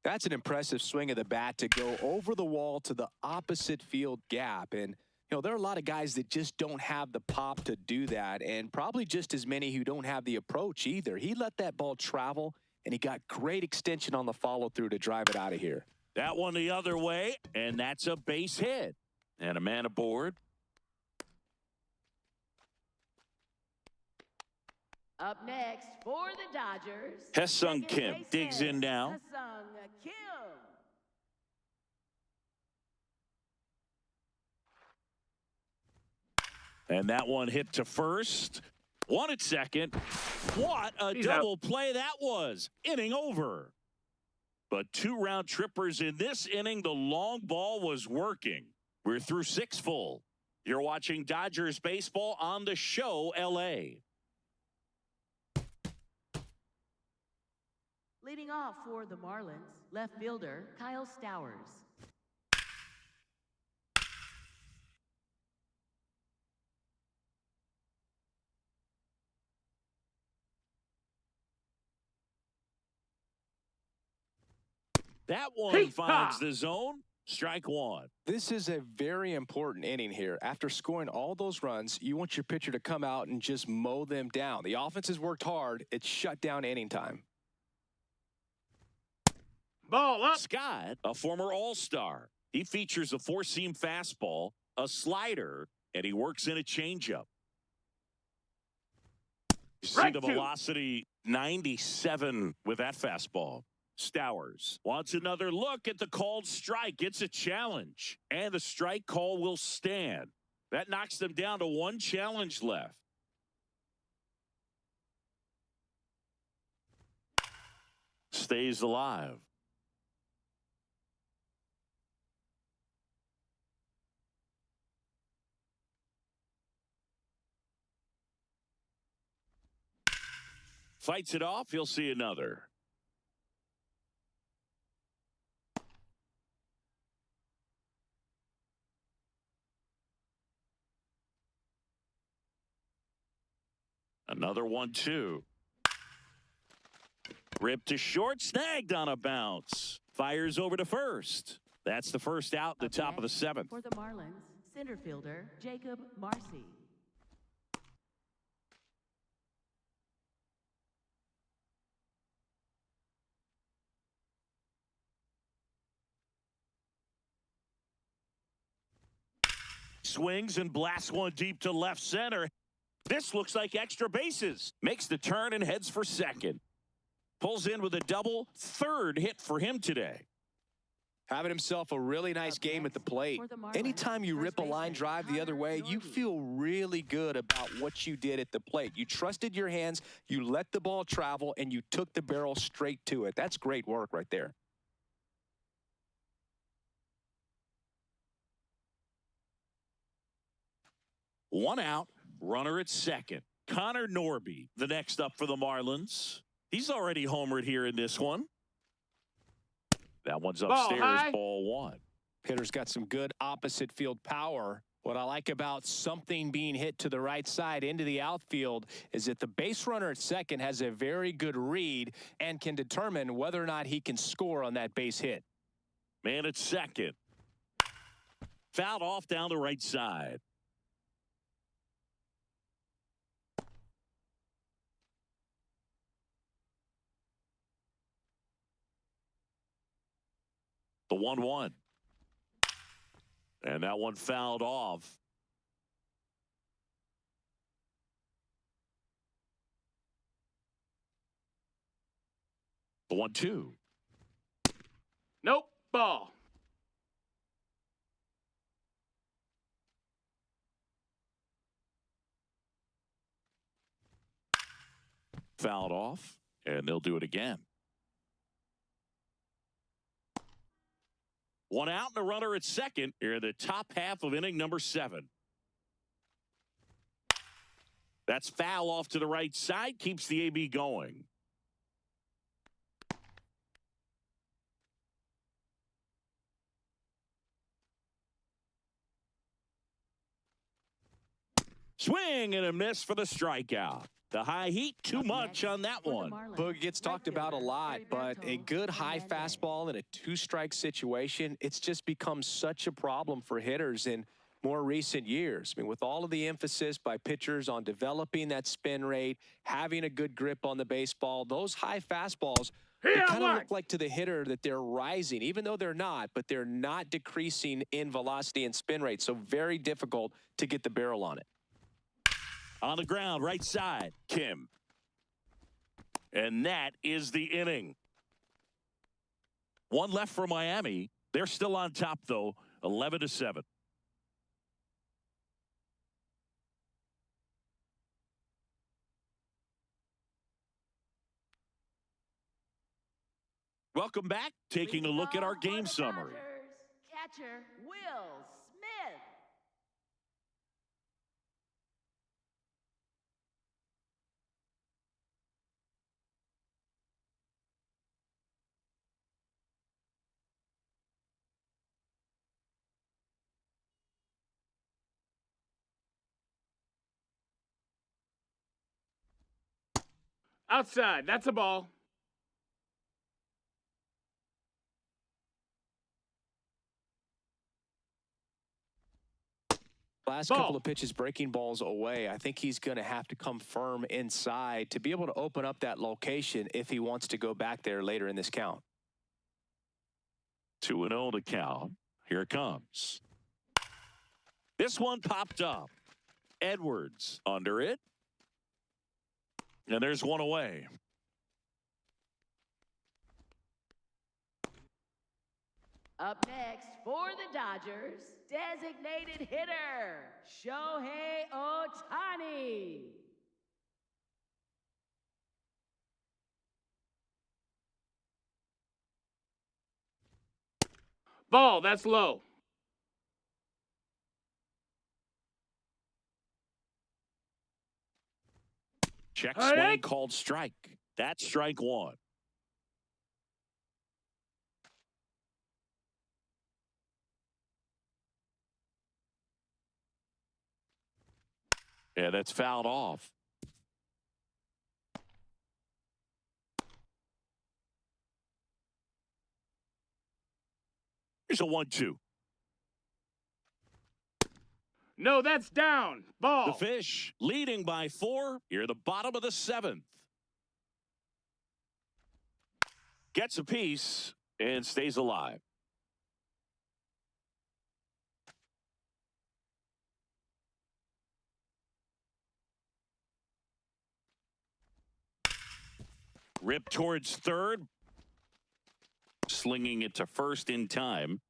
That's an impressive swing of the bat to go over the wall to the opposite field gap. And, you know, there are a lot of guys that just don't have the pop to do that, and probably just as many who don't have the approach either. He let that ball travel, and he got great extension on the follow-through to drive it out of here. That one the other way, and that's a base hit. And a man aboard. Up next for the Dodgers, Hesung second Kim baseman, digs in now. Hesung Kim. And that one hit to first. One at second. What a He's double play that was. Inning over. But 2 round trippers in this inning. The long ball was working. We're through 6 full. You're watching Dodgers baseball on the show, LA. Leading off for the Marlins, left fielder Kyle Stowers. That one Hee-haw! finds the zone. Strike one. This is a very important inning here. After scoring all those runs, you want your pitcher to come out and just mow them down. The offense has worked hard. It's shut down inning time. Ball up. Scott, a former All-Star. He features a four-seam fastball, a slider, and he works in a changeup. You see Strike the two. velocity 97 with that fastball. Stowers wants another look at the called strike. It's a challenge, and the strike call will stand. That knocks them down to one challenge left. Stays alive. Fights it off. He'll see another. Another 1-2. Ripped to short, snagged on a bounce. Fires over to first. That's the first out, the top of the seventh. For the Marlins, center fielder Jacob Marcy. Swings and blasts one deep to left center. This looks like extra bases. Makes the turn and heads for second. Pulls in with a double, third hit for him today. Having himself a really nice game at the plate. For the Marlins, Anytime you rip a line drive the other way, you feel really good about what you did at the plate. You trusted your hands, you let the ball travel, and you took the barrel straight to it. That's great work right there. One out, runner at second. Connor Norby, the next up for the Marlins. He's already homered here in this one. That one's upstairs, high. ball one. Hitter's got some good opposite field power. What I like about something being hit to the right side into the outfield is that the base runner at second has a very good read and can determine whether or not he can score on that base hit. Man at second. Fouled off down the right side. The 1-1. And that one fouled off. The 1-2. Nope. Ball. Fouled off, and they'll do it again. One out and a runner at second here in the top half of inning number 7. That's foul off to the right side, keeps the AB going. Swing and a miss for the strikeout. The high heat, too much on that one. Boog gets talked about a lot, but a good high fastball in a two-strike situation, it's just become such a problem for hitters in more recent years. I mean, with all of the emphasis by pitchers on developing that spin rate, having a good grip on the baseball, those high fastballs, they kind of look like to the hitter that they're rising, even though they're not, but they're not decreasing in velocity and spin rate. So very difficult to get the barrel on it. On the ground, right side, Kim. And that is the inning. One left for Miami. They're still on top, though, 11-7. Welcome back. Taking a look at our game summary. Catcher Will Smith. Outside. That's a ball. Last Ball. couple of pitches breaking balls away. I think he's going to have to come firm inside to be able to open up that location if he wants to go back there later in this count. 2-0 to count. Here it comes. This one popped up. Edwards under it. And there's one away. Up next for the Dodgers, designated hitter, Shohei Ohtani. Ball, that's low. Check All swing right. called strike. That's strike one. Yeah, that's fouled off. Here's a 1-2. No, that's down. Ball. The Fish leading by 4 here at the bottom of the 7th. Gets a piece and stays alive. Rip towards third. Slinging it to first in time.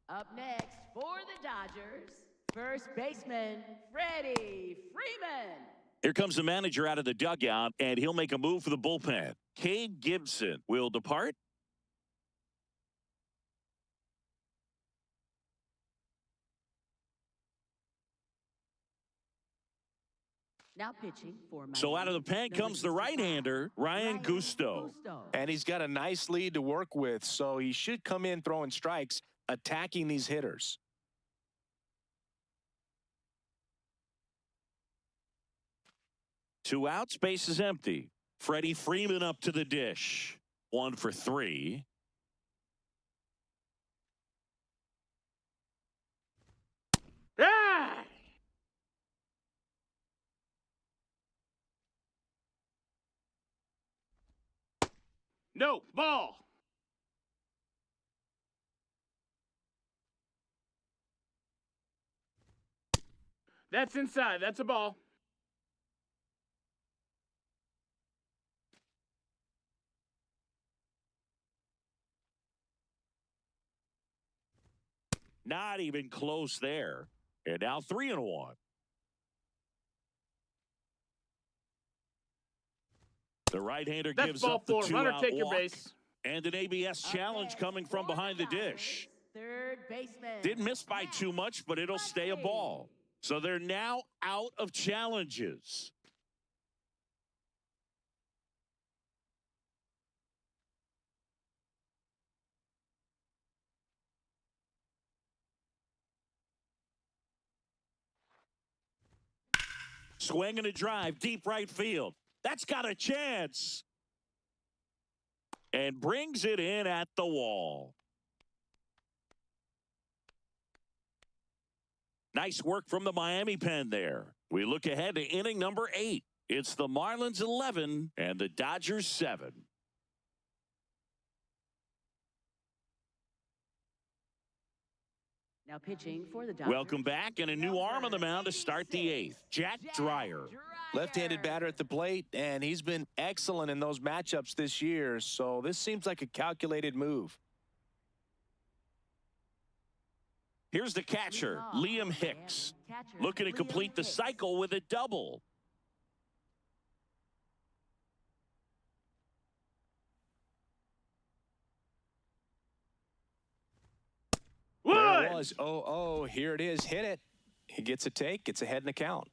Up next for the Dodgers, first baseman, Freddie Freeman. Here comes the manager out of the dugout, and he'll make a move for the bullpen. Cade Gibson will depart. Now pitching for So out of the pen number comes the 65, right-hander, Ryan Gusto. And he's got a nice lead to work with, so he should come in throwing strikes, attacking these hitters. Two outs, base is empty. Freddie Freeman up to the dish. 1 for 3. Ah! No, ball. That's inside. That's a ball. Not even close there. And now 3-1. The right-hander That's gives ball up the 4. Runner, two-out take your walk. base. And an ABS challenge coming from behind the dish. Third baseman. Didn't miss by too much, but it'll stay a ball. So they're now out of challenges. Swing and a drive, deep right field. That's got a chance. And brings it in at the wall. Nice work from the Miami pen there. We look ahead to inning number 8. It's the Marlins 11 and the Dodgers 7. Now pitching for the Dodgers. Welcome back, and a new arm on the mound to start the 8th. Jack Dreyer. Left-handed batter at the plate, and he's been excellent in those matchups this year, so this seems like a calculated move. Here's the catcher, Liam Hicks, looking to complete the cycle with a double. There it was. Oh, here it is. Hit it. He gets a take. Gets ahead in the count.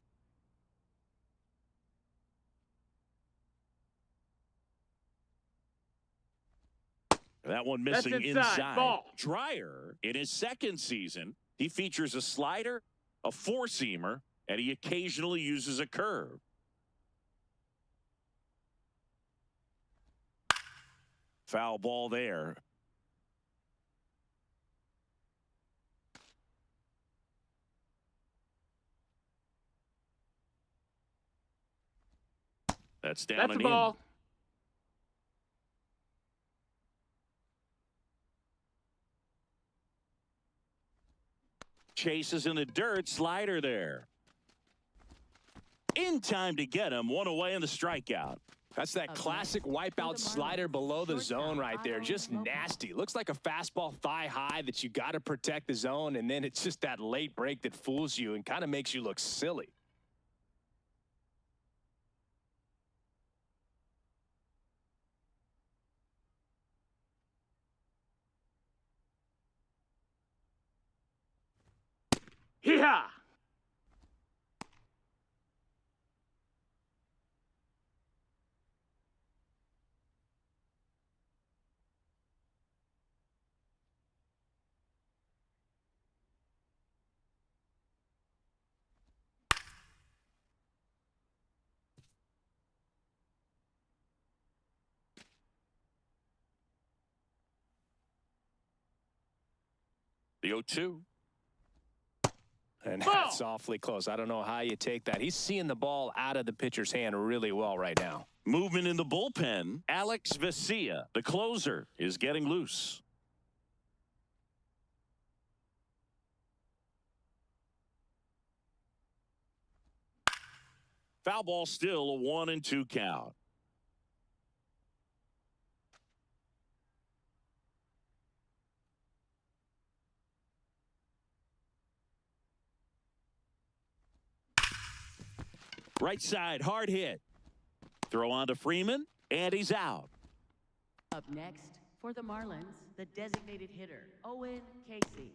That one missing That's inside. Ball. Dreyer, in his second season, he features a slider, a four-seamer, and he occasionally uses a curve. Foul ball there. That's down That's a and ball. in. Chases in the dirt, slider there. In time to get him, one away in the strikeout. That's that classic wipeout slider below the zone right there. Just nasty. Looks like a fastball thigh high that you got to protect the zone, and then it's just that late break that fools you and kind of makes you look silly. Hee-haw! The 0-2. And that's awfully close. I don't know how you take that. He's seeing the ball out of the pitcher's hand really well right now. Movement in the bullpen. Alex Vesia, the closer, is getting loose. Foul ball, still a 1-2 count. Right side, hard hit. Throw on to Freeman, and he's out. Up next for the Marlins, the designated hitter, Owen Casey.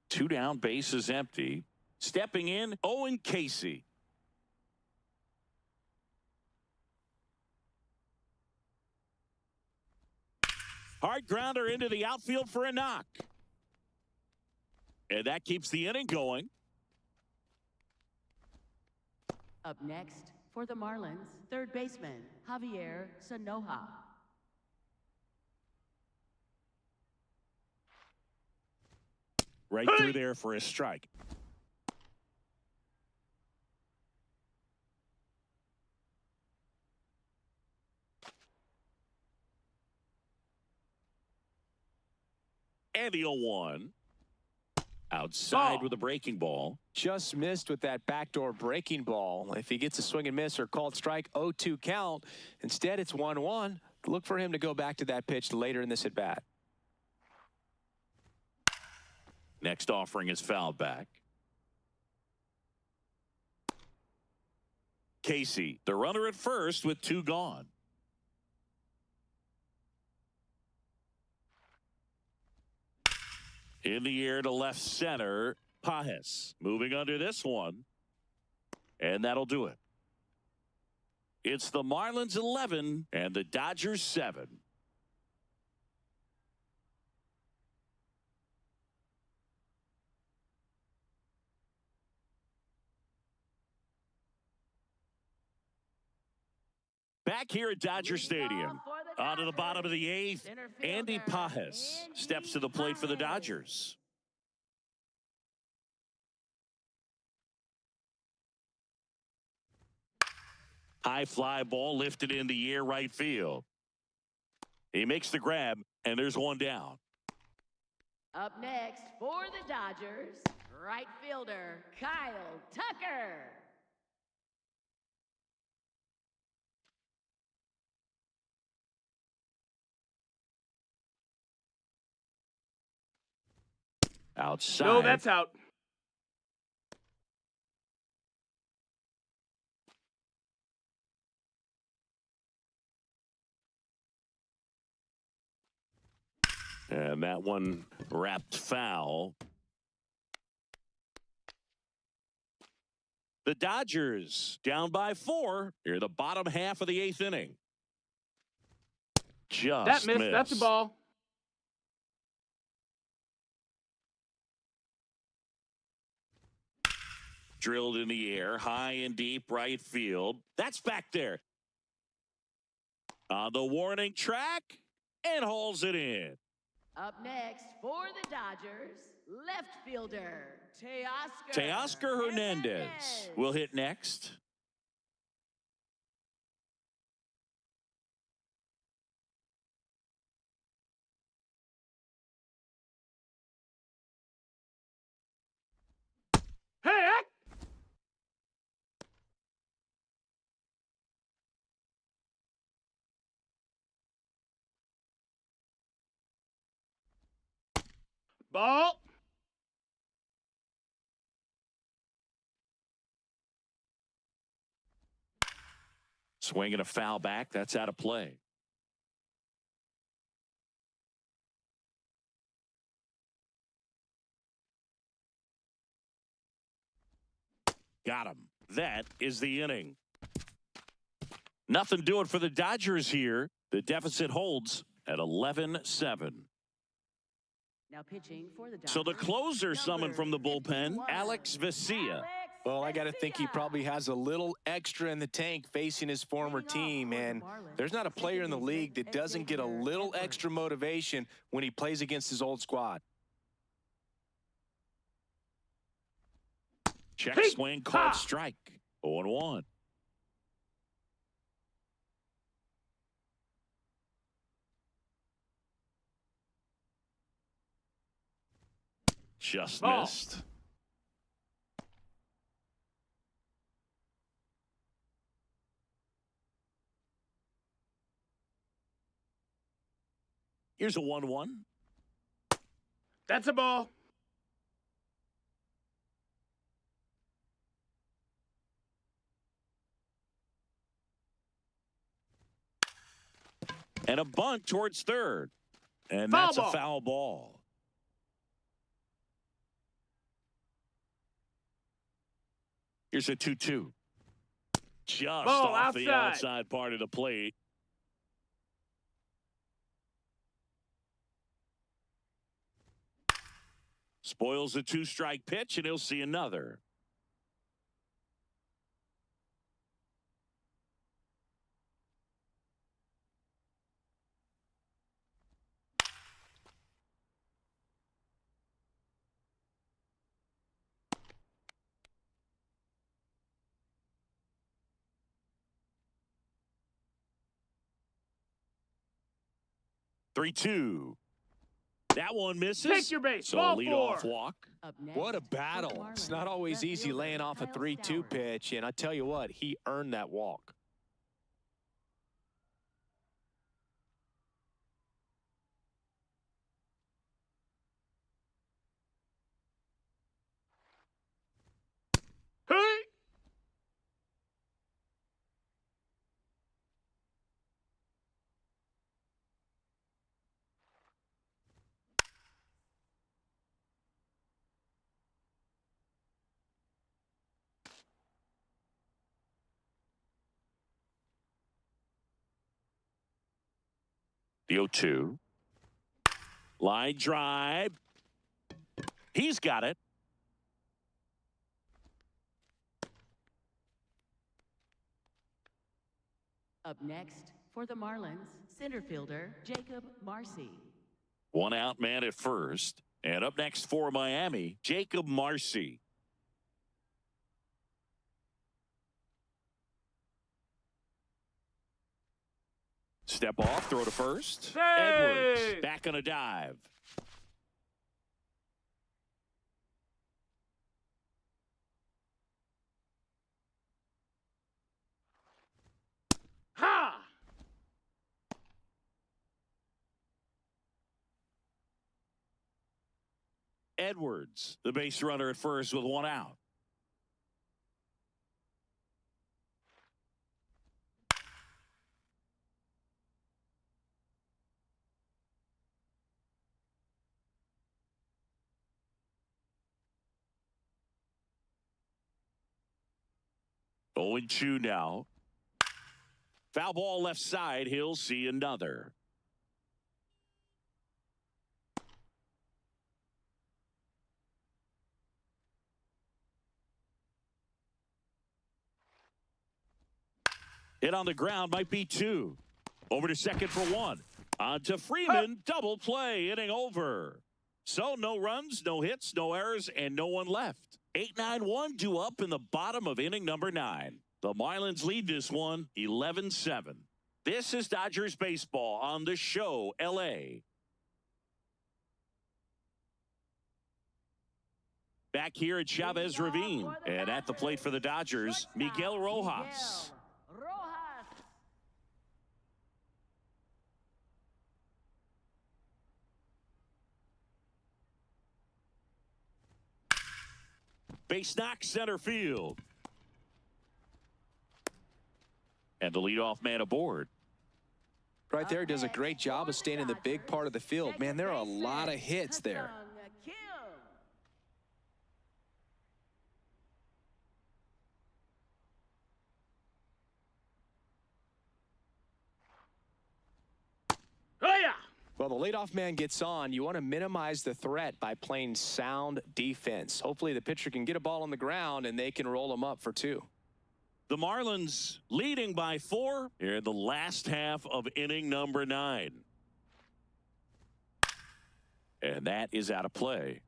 2 down, bases empty. Stepping in, Owen Casey. Hard grounder into the outfield for a knock. And that keeps the inning going. Up next for the Marlins, third baseman, Javier Sanoja. Right through there for a strike. And the 0-1. Outside with a breaking ball. Just missed with that backdoor breaking ball. If he gets a swing and miss or called strike, 0-2 count. Instead, it's 1-1. Look for him to go back to that pitch later in this at-bat. Next offering is fouled back. Casey, the runner at first with 2 gone. In the air to left center, Pajes moving under this one. And that'll do it. It's the Marlins 11 and the Dodgers 7. Back here at Dodger Stadium, on to the bottom of the 8th, Andy Pajes steps to the plate for the Dodgers. High fly ball lifted in the air right field. He makes the grab, and there's 1 down. Up next for the Dodgers, right fielder, Kyle Tucker. Outside. No, that's out. And that one wrapped foul. The Dodgers down by 4 near the bottom half of the 8th inning. Just That missed. missed. That's a ball. Drilled in the air, high and deep right field. That's back there. On the warning track, and hauls it in. Up next for the Dodgers, left fielder, Teoscar Hernandez will hit next. Hey, ball. Swinging a foul back. That's out of play. Got him. That is the inning. Nothing doing for the Dodgers here. The deficit holds at 11-7. Now pitching for the Dodgers. So the closer summoned from the bullpen, 51, Alex Vesia. Well, I got to think he probably has a little extra in the tank facing his former team, and there's not a player in the league that doesn't get a little extra motivation when he plays against his old squad. Check Hey, swing called ha! strike. 0-1. Just Ball. missed. Here's a 1-1. That's a ball. And a bunt towards third. And Foul that's ball. a foul ball. Here's a 2-2. Just Ball off the outside. outside part of the plate. Spoils the 2-strike pitch, and he'll see another. Three-two. That one misses. Take your base. So Ball leadoff 4. walk. Up next What a for the battle. It's not Marlins, always left easy fielder laying off a Kyle 3-2 Stowers. pitch, and I tell you what, he earned that walk. Hey. The 0-2. Line drive. He's got it. Up next for the Marlins, center fielder Jacob Marcy. One out man at first. And up next for Miami, Jacob Marcy. Step off, throw to first. Hey! Edwards back on a dive. Ha! Edwards, the base runner at first with one out. Oh, and 2 now. Foul ball left side. He'll see another. Hit on the ground, might be 2. Over to second for 1. On to Freeman, double play, inning over. So no runs, no hits, no errors, and no one left. 8-9-1 due up in the bottom of inning number 9. The Marlins lead this one 11-7. This is Dodgers baseball on the show, LA. Back here at Chavez Ravine. And at the plate for the Dodgers, Miguel Rojas. Base knock center field. And the leadoff man aboard. Right there, does a great job of staying in the big part of the field. Man, there are a lot of hits there. Oh, yeah. Well, the leadoff man gets on. You want to minimize the threat by playing sound defense. Hopefully the pitcher can get a ball on the ground and they can roll him up for 2. The Marlins leading by 4 here in the last half of inning number 9. And that is out of play.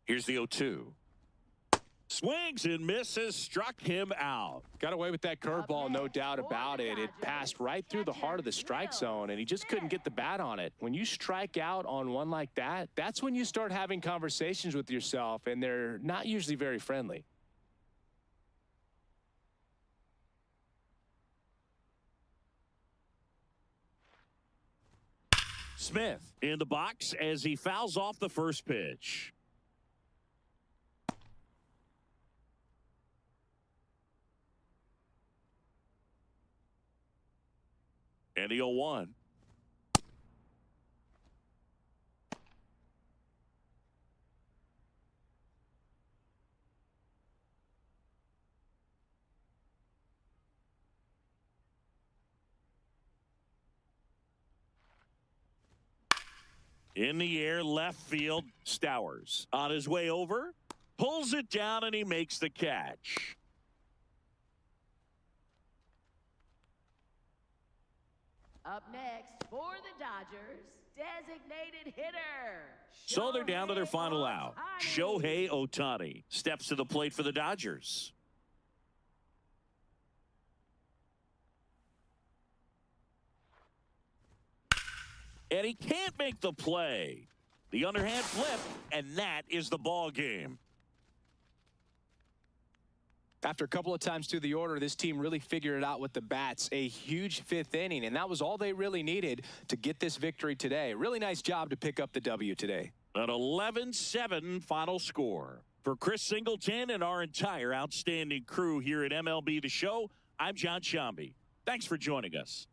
Here's the 0-2. Swings and misses, struck him out. Got away with that curveball, no doubt about it. It passed right through the heart of the strike zone, and he just couldn't get the bat on it. When you strike out on one like that, that's when you start having conversations with yourself, and they're not usually very friendly. Smith in the box as he fouls off the first pitch. And the 0-1. In the air, left field, Stowers on his way over, pulls it down, and he makes the catch. Up next for the Dodgers, designated hitter. So they're down to their final out. Shohei Ohtani steps to the plate for the Dodgers. And he can't make the play. The underhand flip, and that is the ball game. After a couple of times through the order, this team really figured it out with the bats. A huge 5th inning, and that was all they really needed to get this victory today. Really nice job to pick up the W today. An 11-7 final score. For Chris Singleton and our entire outstanding crew here at MLB The Show, I'm John Shambi. Thanks for joining us.